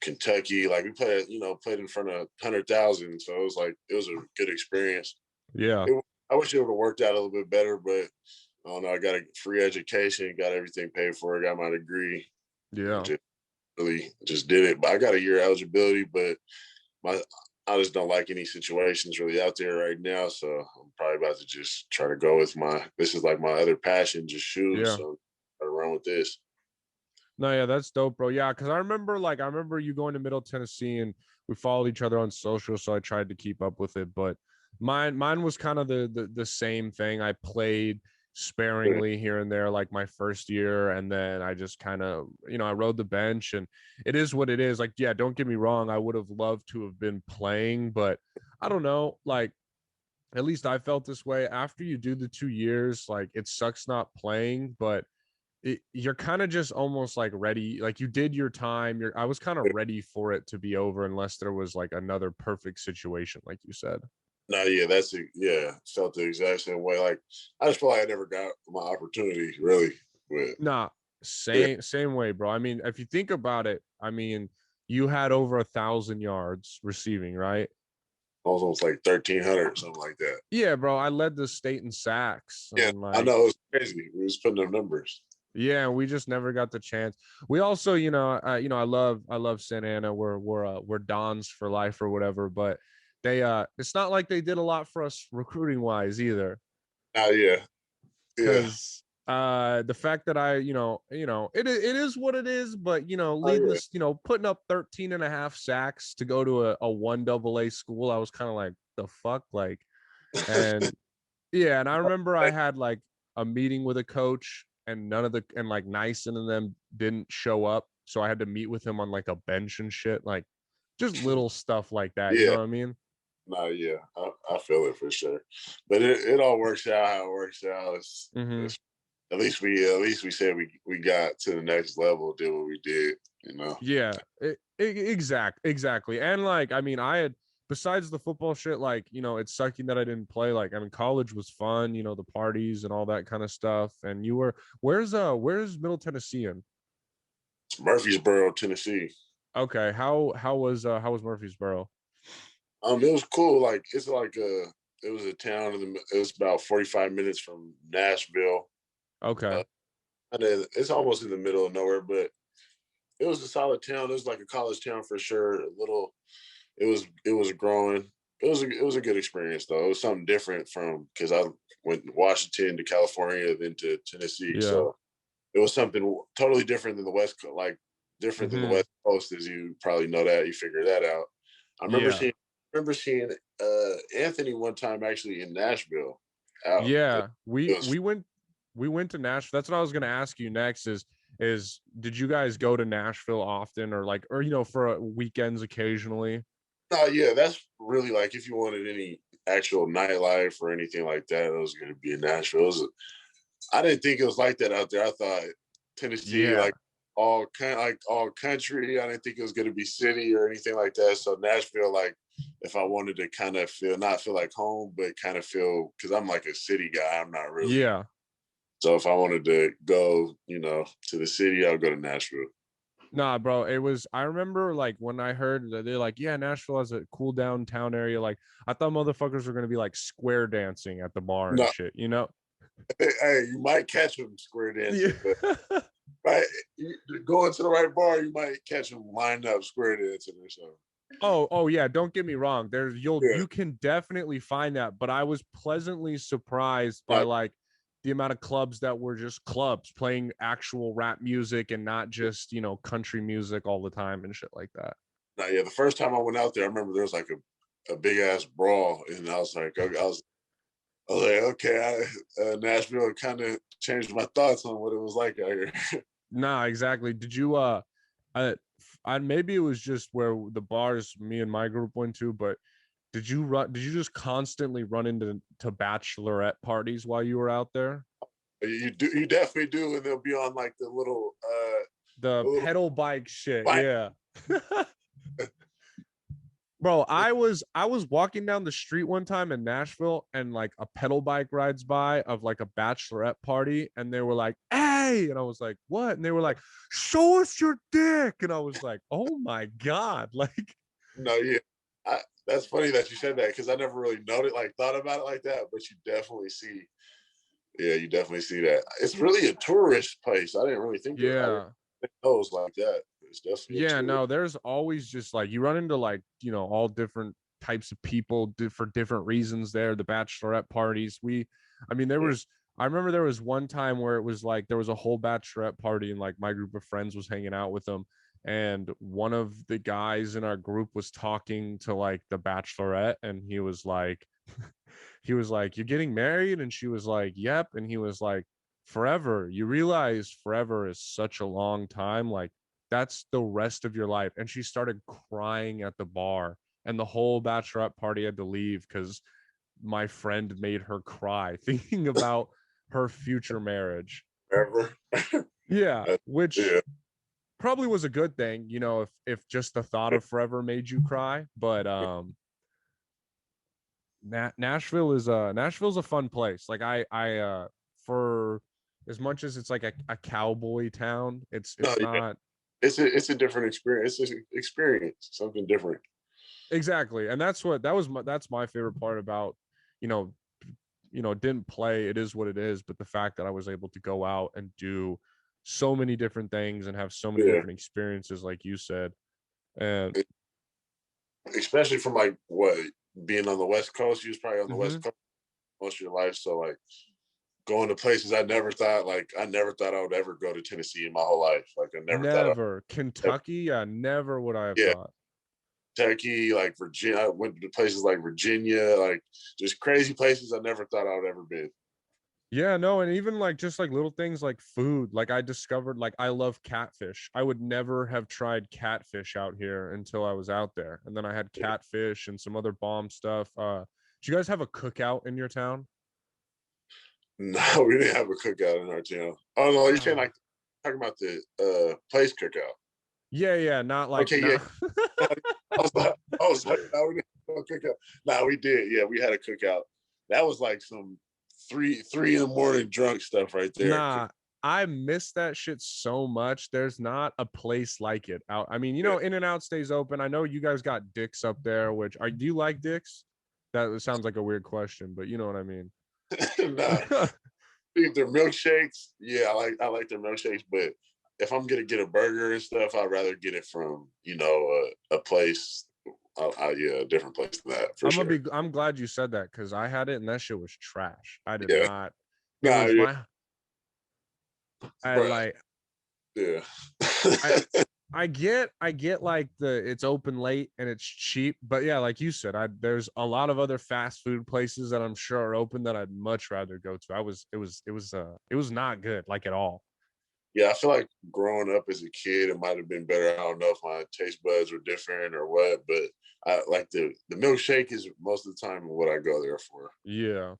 Kentucky. Like we played in front of 100,000. So it was a good experience. Yeah. I wish it would have worked out a little bit better, but I don't know. I got a free education, got everything paid for, got my degree. Yeah. Just did it. But I got a year eligibility, but I just don't like any situations really out there right now. So I'm probably about to just try to go with this is like my other passion, just shoot. Yeah. So I run with this. No, yeah, that's dope, bro. Yeah, because I remember you going to Middle Tennessee and we followed each other on social, so I tried to keep up with it. But mine was kind of the same thing. I played sparingly here and there like my first year, and then I just kind of I rode the bench, and it is what it is. Like, yeah, don't get me wrong, I would have loved to have been playing, but I don't know, like at least I felt this way after you do the 2 years. Like, it sucks not playing, but you're kind of just almost like ready. Like, you did your time. I was kind of ready for it to be over unless there was like another perfect situation, like you said. No, yeah, felt the exact same way. Like I just feel like I never got my opportunity really. Nah, same way, bro. I mean, if you think about it, I mean, you had over 1,000 yards receiving, right? Almost like 1,300, something like that. Yeah, bro. I led the state in sacks. Yeah, I know, it was crazy. We was putting up numbers. Yeah, we just never got the chance. We also, I love Santa Ana. We're Dons for life or whatever, but it's not like they did a lot for us recruiting wise either. Yeah. Because the fact that it is what it is, but leading this, putting up 13.5 sacks to go to a 1AA school, I was kind of like, the fuck, like, and yeah, and I remember I had like a meeting with a coach, and like Nyson and them didn't show up, so I had to meet with him on like a bench and shit, like just little stuff like that. You know what I mean? No, yeah, I feel it for sure, but it all works out how it works out. It's, at least we said we got to the next level, did what we did, Yeah, exactly. And like, I mean, I had, besides the football shit, like, it's sucking that I didn't play. Like, I mean, college was fun, the parties and all that kind of stuff. And where's Middle Tennessee in? It's Murfreesboro, Tennessee. Okay, how was Murfreesboro? It was cool. Like it was a town it was about 45 minutes from Nashville. Okay. And it's almost in the middle of nowhere, but it was a solid town. It was like a college town for sure. It was growing. It was a good experience though. It was something different because I went from Washington to California, then to Tennessee. Yeah. So it was something totally different than the West Coast, like different than the West Coast, as you probably know that. You figure that out. I remember seeing Anthony one time actually in Nashville. out. Yeah, It was, we went to Nashville. That's what I was gonna ask you next. Is did you guys go to Nashville often, or like, or for weekends occasionally? no, yeah, that's really like if you wanted any actual nightlife or anything like that, it was going to be in Nashville. I didn't think it was like that out there. I thought Tennessee, Yeah, like all country. I didn't think it was going to be city or anything like that. So Nashville, like if I wanted to kind of not feel like home, but kind of feel, because I'm like a city guy. I'm not really. yeah. So if I wanted to go, to the city, I'll go to Nashville. Nah, bro, it was. I remember like when I heard that they're like, yeah, Nashville has a cool downtown area. Like, I thought motherfuckers were gonna be like square dancing at the bar and No, shit. You know? hey, you might catch them square Yeah. dancing, but right, going to the right bar, you might catch them lined up square dancing or something. Oh yeah, don't get me wrong. Yeah, You can definitely find that, but I was pleasantly surprised by no, like the amount of clubs that were just clubs playing actual rap music and not just, country music all the time and shit like that. no, yeah. The first time I went out there, I remember there was like a big ass brawl, and I was like, I was like, okay, Nashville kind of changed my thoughts on what it was like out here. Nah, exactly. Did you I maybe it was just where the bars me and my group went to, but did you just constantly run into bachelorette parties while you were out there? You definitely do, and they'll be on like The the little pedal bike shit, bike. yeah. Bro, I was walking down the street one time in Nashville and like a pedal bike rides by of like a bachelorette party and they were like, "Hey!" And I was like, "What?" And they were like, "Show us your dick." And I was like, "Oh my God." Like, No, yeah, that's funny that you said that because I never really thought about it like that, but you definitely see. Yeah, you definitely see that. It's really a tourist place. I didn't really think I didn't yeah. think it was like that. It's definitely a Yeah, tourist. no, there's always just like you run into like, all different types of people for different reasons there. The bachelorette parties. I mean, I remember there was one time where it was like there was a whole bachelorette party and like my group of friends was hanging out with them. And one of the guys in our group was talking to like the bachelorette and he was like, "You're getting married?" And she was like, "Yep." And he was like, "Forever. You realize forever is such a long time. Like, that's the rest of your life." And she started crying at the bar. And the whole bachelorette party had to leave because my friend made her cry thinking about her future marriage. Ever. Yeah, which Yeah. probably was a good thing, if just the thought of forever made you cry. But Nashville's a fun place. Like for as much as it's like a cowboy town, No, it's yeah. not. It's a different experience. It's an experience, something different. Exactly. And that's my favorite part about, you know, didn't play. It is what it is. But the fact that I was able to go out and do so many different things and have so many Yeah. different experiences, like you said. And Especially from like what being on the West Coast. You was probably on the mhm, West Coast most of your life. So like going to places I never thought I would ever go to Tennessee in my whole life. Like I never thought never Kentucky, yeah, never would I have yeah, thought. Kentucky, like Virginia. I went to places like Virginia, like just crazy places I never thought I would ever be. Yeah, no, and even like just like little things like food. Like I discovered like I love catfish. I would never have tried catfish out here until I was out there. And then I had catfish and some other bomb stuff. Do you guys have a cookout in your town? No, we didn't have a cookout in our town. Oh no, you're saying Oh. like talking about the place cookout. Yeah, yeah, not like Okay, yeah. not I was like, no, we didn't have a cookout. No, we did. Yeah, we had a cookout. That was like some three in the morning drunk stuff right there. nah. I miss that shit so much. There's not a place like it out. I mean, Yeah. In and Out stays open. I know you guys got Dick's up there, do you like Dick's? That sounds like a weird question, but you know what I mean. Nah, their milkshakes. Yeah, I like their milkshakes, but if I'm gonna get a burger and stuff, I'd rather get it from a place. Yeah, a different place than that for sure. I'm glad you said that because I had it and that shit was trash. I did Yeah, not. It nah, was yeah, my I bro, like yeah. I I get like it's open late and it's cheap, but yeah, like you said, there's a lot of other fast food places that I'm sure are open that I'd much rather go to. It was not good, like, at all. Yeah, I feel like growing up as a kid, it might have been better. I don't know if my taste buds were different or what, but I like the milkshake is most of the time what I go there for. Yeah.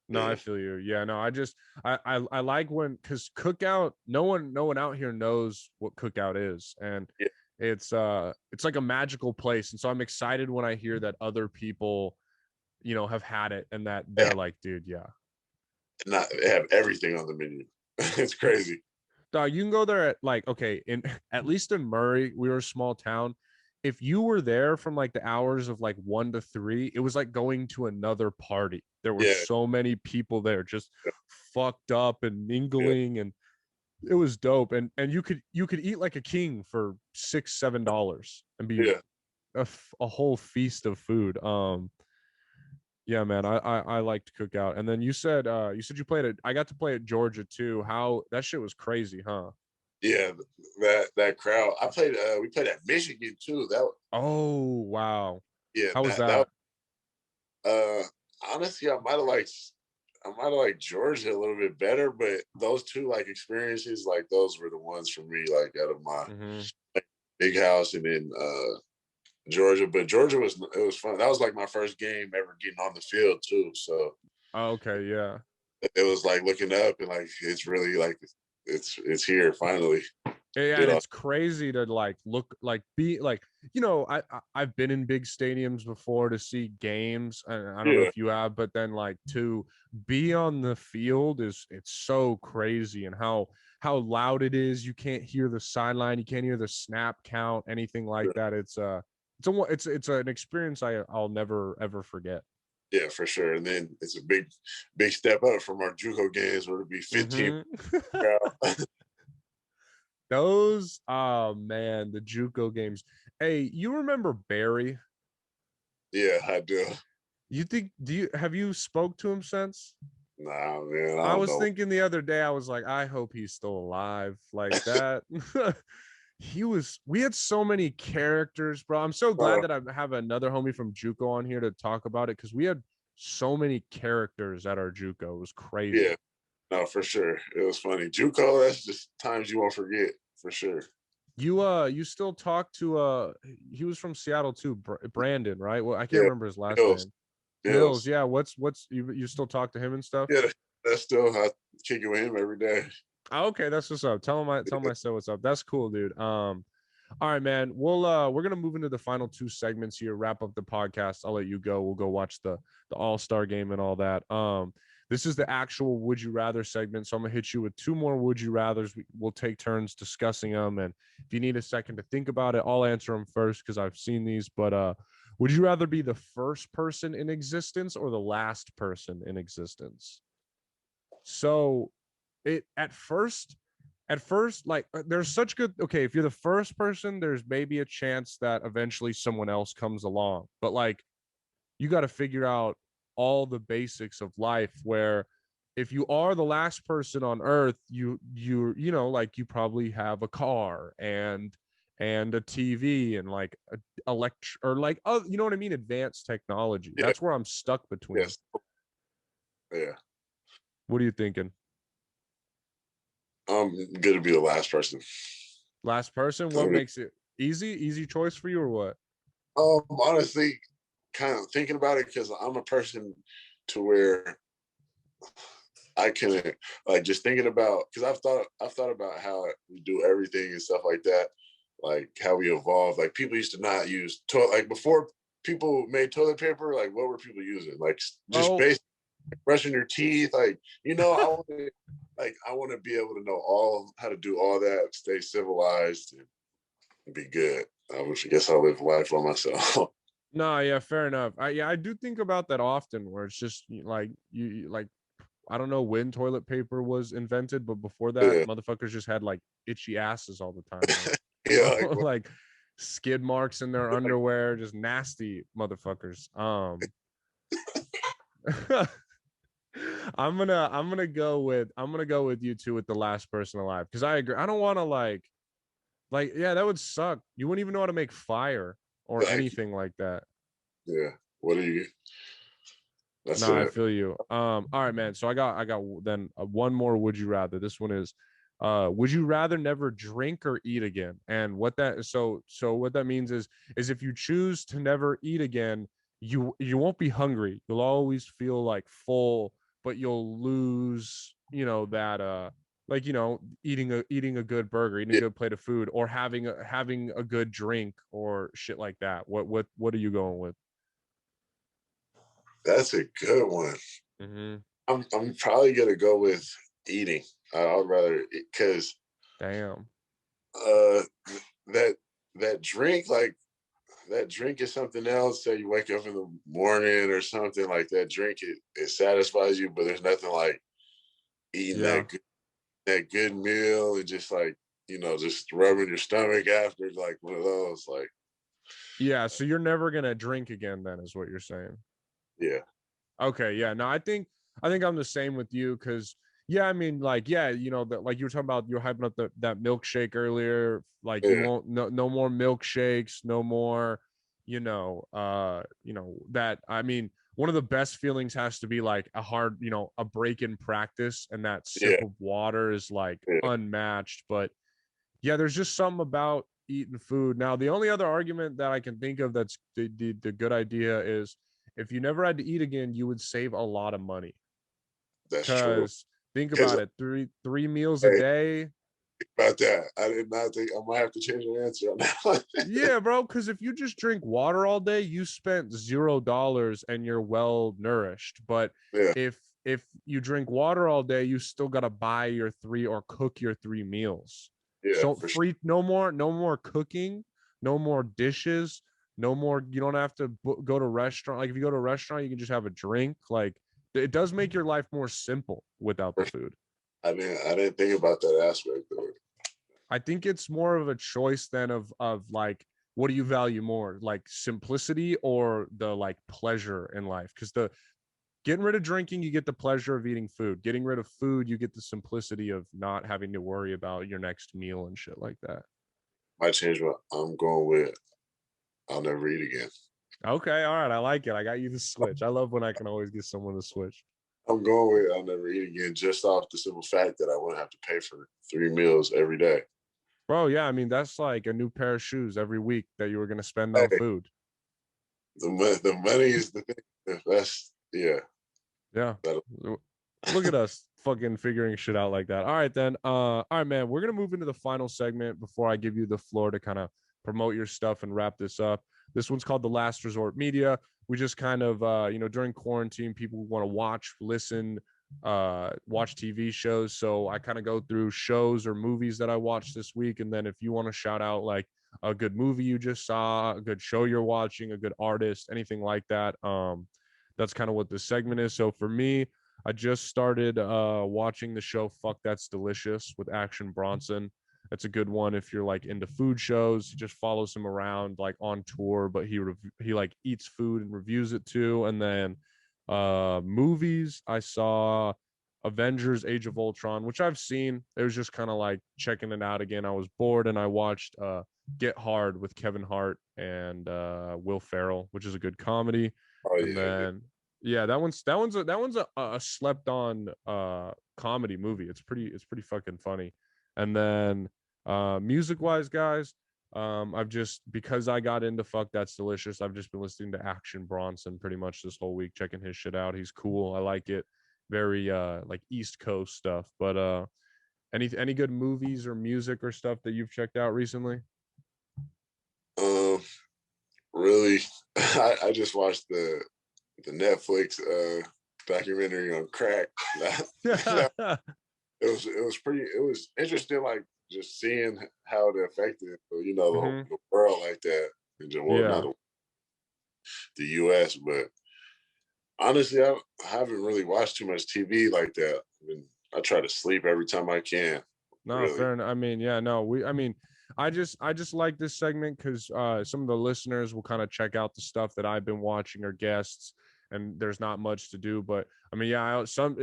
No, I Yeah, feel you. Yeah, no, I like when, because cookout, no one out here knows what cookout is, and yeah, it's like a magical place, and so I'm excited when I hear that other people, have had it and that they they're like, dude, yeah. they have everything on the menu. It's crazy. Dog, you can go there at, like, okay, in at least in Murray, we were a small town. If you were there from like the hours of like 1 to 3, it was like going to another party. There were Yeah, so many people there, just fucked up and yeah, mingling, and it was dope. And you could eat like a king for $6-7 and be yeah. a whole feast of food. Yeah, man, I like to cook out. And then you said you played it. I got to play at Georgia too. How that shit was crazy, huh? Yeah, that crowd. I played. We played at Michigan too. Oh, wow. Yeah, How was that. that? Uh, honestly, I might have liked Georgia a little bit better, but those two like experiences, like those were the ones for me. Like out of my Hmm. big house and then Georgia, but Georgia was fun. That was like my first game ever getting on the field too. So Oh, okay, yeah. it was like looking up and like it's really like it's here finally. Yeah, You and know, it's crazy to like look like be like, I've been in big stadiums before to see games, and I don't know yeah, if you have, but then like to be on the field it's so crazy, and how loud it is. You can't hear the sideline, you can't hear the snap count, anything like that. It's an experience I'll never ever forget. yeah, for sure. And then it's a big step up from our JUCO games where it'd be 15 Hmm. crowd. Those, oh man, the JUCO games. Hey, you remember Barry? Yeah, I do. Have you spoke to him since? Nah, man, I I don't was know. thinking the other day, I was like, I hope he's still alive. Like that. We had so many characters, bro. I'm so glad Uh, that I have another homie from JUCO on here to talk about it, because we had so many characters at our JUCO. It was crazy. yeah, no, for sure. It was funny. JUCO, that's just times you won't forget for sure. You still talk to he was from Seattle too, Brandon, right? Well, I can't Yeah, remember his last Mills, name. Mills, Mills. yeah. What's you still talk to him and stuff? Yeah, that's still I kick it with him every day. Oh, okay, that's what's up. Tell him I said what's up. That's cool, dude. All right, man. We're gonna move into the final two segments here, wrap up the podcast. I'll let you go. We'll go watch the All-Star game and all that. This is the actual Would You Rather segment. So I'm gonna hit you with two more Would You Rathers. We'll take turns discussing them. And if you need a second to think about it, I'll answer them first because I've seen these. But would you rather be the first person in existence or the last person in existence? So it at first, like, there's such good, okay, if you're the first person, there's maybe a chance that eventually someone else comes along, but like, you got to figure out all the basics of life, where if you are the last person on earth, like, you probably have a car and a TV and like a elect or like, oh, you know what I mean, advanced technology. Yeah, That's where I'm stuck between. yes, yeah. What are you thinking? I'm gonna be the last person. Last person? What makes it easy choice for you, or what? Honestly, kind of thinking about it because I'm a person to where I can like just thinking about because I've thought about how we do everything and stuff like that, like how we evolved. Like people used to not use toilet like before people made toilet paper. Like what were people using? Like just Oh, basic brushing your teeth. Like I want to be able to know all how to do all that, stay civilized, and be good. I guess I'll live life on myself. no, yeah, fair enough. I do think about that often, where it's just like like, I don't know when toilet paper was invented, but before that, Yeah, motherfuckers just had like itchy asses all the time, yeah, like, like skid marks in their like underwear, just nasty motherfuckers. I'm gonna go with you two with the last person alive, because I agree. I don't want to like Like, yeah, that would suck. You wouldn't even know how to make fire or Like, anything like that. yeah. What do you? That's No, I it. feel you. All right, man. So I got then one more. Would you rather? This one is, would you rather never drink or eat again? And what that means is if you choose to never eat again, you won't be hungry. You'll always feel like full, but you'll lose, that like eating a good burger, eating a Yeah, good plate of food, or having a good drink or shit like that. What are you going with? that's a good one. Mm-hmm. I'm probably gonna go with eating. I'd rather because Damn. uh that that drink like that drink is something else. Say you wake up in the morning or something like that. Drink it satisfies you, but there's nothing like eating Yeah. that good meal and just like just rubbing your stomach after like one of those. Like Yeah, so you're never gonna drink again then is what you're saying. yeah, Okay, yeah. No, I think I'm the same with you because yeah, I mean, like, yeah, that like you were talking about you were hyping up that milkshake earlier. Like you yeah, won't no more milkshakes, no more, that I mean, one of the best feelings has to be like a break in practice, and that sip yeah, of water is like yeah, unmatched. But yeah, there's just something about eating food. Now, the only other argument that I can think of that's the good idea is if you never had to eat again, you would save a lot of money. that's true. Because think Because about it, three meals a hey, day. about that, I did not think I might have to change my answer on that one. Yeah, bro. Because if you just drink water all day, you spent $0 and you're well nourished. But Yeah, if you drink water all day, you still gotta buy your three or cook your three meals. yeah, So for sure. free, no more cooking, no more dishes, no more. You don't have to go to restaurant. Like if you go to a restaurant, you can just have a drink. Like it does make your life more simple without the food. I didn't think about that aspect of it. I think it's more of a choice than of like what do you value more, like simplicity or the like pleasure in life? Because the getting rid of drinking, you get the pleasure of eating food. Getting rid of food, you get the simplicity of not having to worry about your next meal and shit like that. Might change what I'm going with. I'll never eat again. Okay, all right, I like it. I got you the switch. I love when I can always get someone to switch. I'm going with I'll never eat again just off the simple fact that I wouldn't have to pay for 3 meals every day. Bro, yeah, I mean that's like a new pair of shoes every week that you were gonna spend on Hey, food. the money is the thing. That's yeah. Yeah. That'll, Look at us fucking figuring shit out like that. All right then. All right, man. We're gonna move into the final segment before I give you the floor to kind of promote your stuff and wrap this up. This one's called The Last Resort Media. We just kind of during quarantine, people want to watch, listen, watch TV shows. So I kind of go through shows or movies that I watched this week. And then if you want to shout out like a good movie you just saw, a good show you're watching, a good artist, anything like that. That's kind of what this segment is. So for me, I just started watching the show Fuck That's Delicious with Action Bronson. That's a good one if you're like into food shows. He just follows him around like on tour, but he like eats food and reviews it too. And then movies, I saw Avengers Age of Ultron, which I've seen. It was just kind of like checking it out again. I was bored and I watched Get Hard with Kevin Hart and Will Ferrell, which is a good comedy. oh And yeah, yeah. then yeah, that one's a slept on comedy movie. It's pretty fucking funny. And then music wise, guys, I've just because I got into Fuck That's Delicious, I've just been listening to Action Bronson pretty much this whole week, checking his shit out. He's cool. I like it. Very like East Coast stuff. But any good movies or music or stuff that you've checked out recently? Um, really, I just watched the Netflix documentary on crack. That, it was interesting, like just seeing how it affected Hmm. the world like that, and just, well, not Yeah. the U.S. But honestly, I haven't really watched too much TV like that. I try to sleep every time I can. No, Really, fair enough. I mean, yeah, no, I just like this segment because some of the listeners will kind of check out the stuff that I've been watching or guests. and there's not much to do. But I mean, yeah, some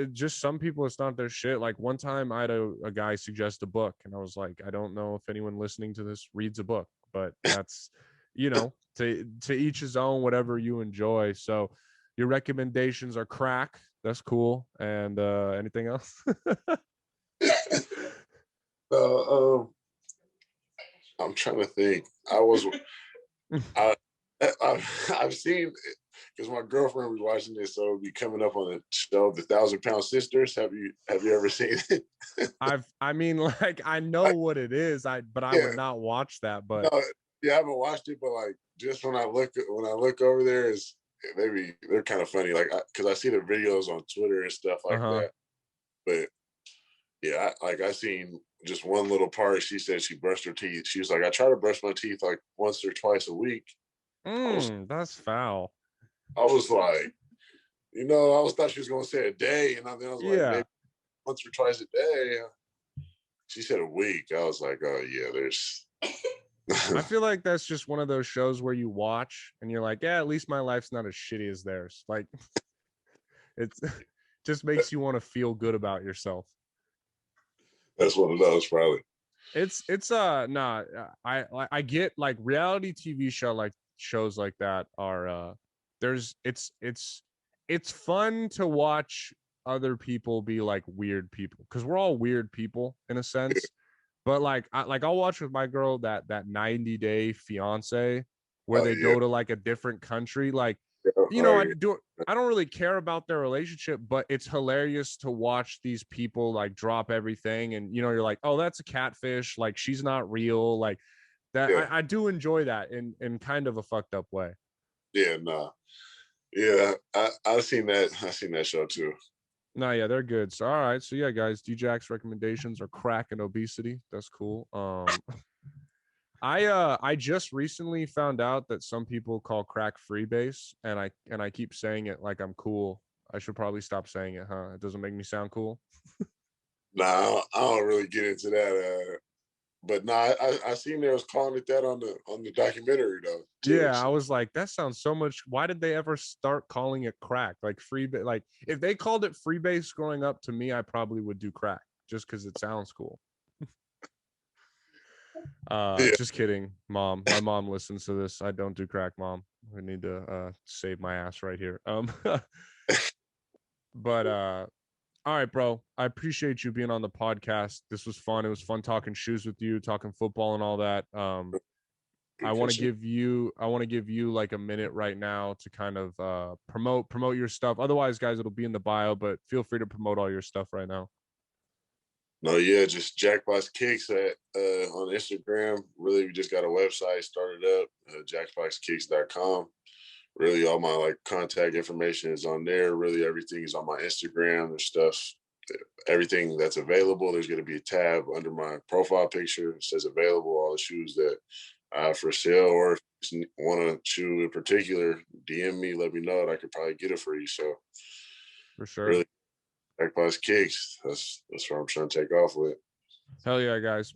people, it's not their shit. Like one time I had a guy suggest a book, and I was like, I don't know if anyone listening to this reads a book, but that's, to each his own, whatever you enjoy. So your recommendations are crack. That's cool. And anything else? I'm trying to think. I've seen, because my girlfriend was watching this, so it'll be coming up on the show, The 1,000-Pound Sisters. Have you ever seen it? I mean, like, I know what it is. But I would not watch that. But no, yeah, I haven't watched it, but like just when I look over there, they're kind of funny. Like, because I see the videos on Twitter and stuff like that. But yeah, I seen just one little part. She said she brushed her teeth. She was like, I try to brush my teeth like once or twice a week. That's foul. I was like, I thought she was gonna say a day, and then I was like, maybe once or twice a day. She said a week. I was like, oh yeah, there's. I feel like that's just one of those shows where you watch and you're like, yeah, at least my life's not as shitty as theirs. Like, it's just makes you want to feel good about yourself. That's one of those, probably. I get, like, reality TV shows like that are it's fun to watch other people be like weird people, because we're all weird people in a sense. But I'll watch with my girl that 90-day fiance where they go to like a different country. Like, I don't really care about their relationship, but it's hilarious to watch these people like drop everything, and you're like, oh, that's a catfish, like she's not real, like that. I do enjoy that in kind of a fucked up way. Yeah, nah. Yeah, I've seen that show too. No, yeah, they're good. So all right, so yeah, guys, D-Jack's recommendations are crack and obesity. That's cool. I just recently found out that some people call crack freebase, and I keep saying it like I'm cool. I should probably stop saying it, huh? It doesn't make me sound cool. Nah, I don't really get into that. But nah, I seen they was calling it that on the documentary though. Too, yeah, so. I was like, that sounds so much. Why did they ever start calling it crack? Like like if they called it freebase growing up, to me, I probably would do crack just because it sounds cool. Just kidding, Mom. My mom listens to this. I don't do crack, Mom. I need to save my ass right here. But all right, bro. I appreciate you being on the podcast. This was fun. It was fun talking shoes with you, talking football and all that. I want to give you like a minute right now to kind of promote your stuff. Otherwise, guys, it'll be in the bio, but feel free to promote all your stuff right now. No, yeah, just Jackpots Kicks on Instagram. Really, we just got a website started up, jackpotskicks.com. Really, all my like contact information is on there. Really, everything is on my Instagram. There's stuff, everything that's available. There's going to be a tab under my profile picture. It says available, all the shoes that I have for sale, or if you want a shoe in particular, DM me, let me know, and I could probably get it for you. So, For sure. Really, Jackpots Kicks. That's what I'm trying to take off with. Hell yeah, guys.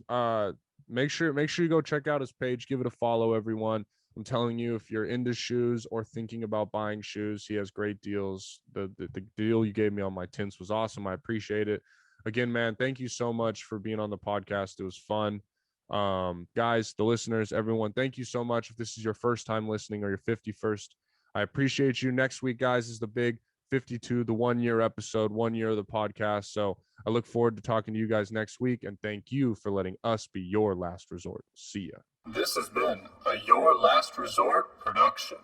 Make sure you go check out his page. Give it a follow, everyone. I'm telling you, if you're into shoes or thinking about buying shoes, he has great deals. The deal you gave me on my tints was awesome. I appreciate it. Again, man, thank you so much for being on the podcast. It was fun. Guys, the listeners, everyone, thank you so much. If this is your first time listening or your 51st, I appreciate you. Next week, guys, is the big 52, the 1 year episode, 1 year of the podcast. So I look forward to talking to you guys next week, and thank you for letting us be your last resort. See ya. This has been a Your Last Resort production.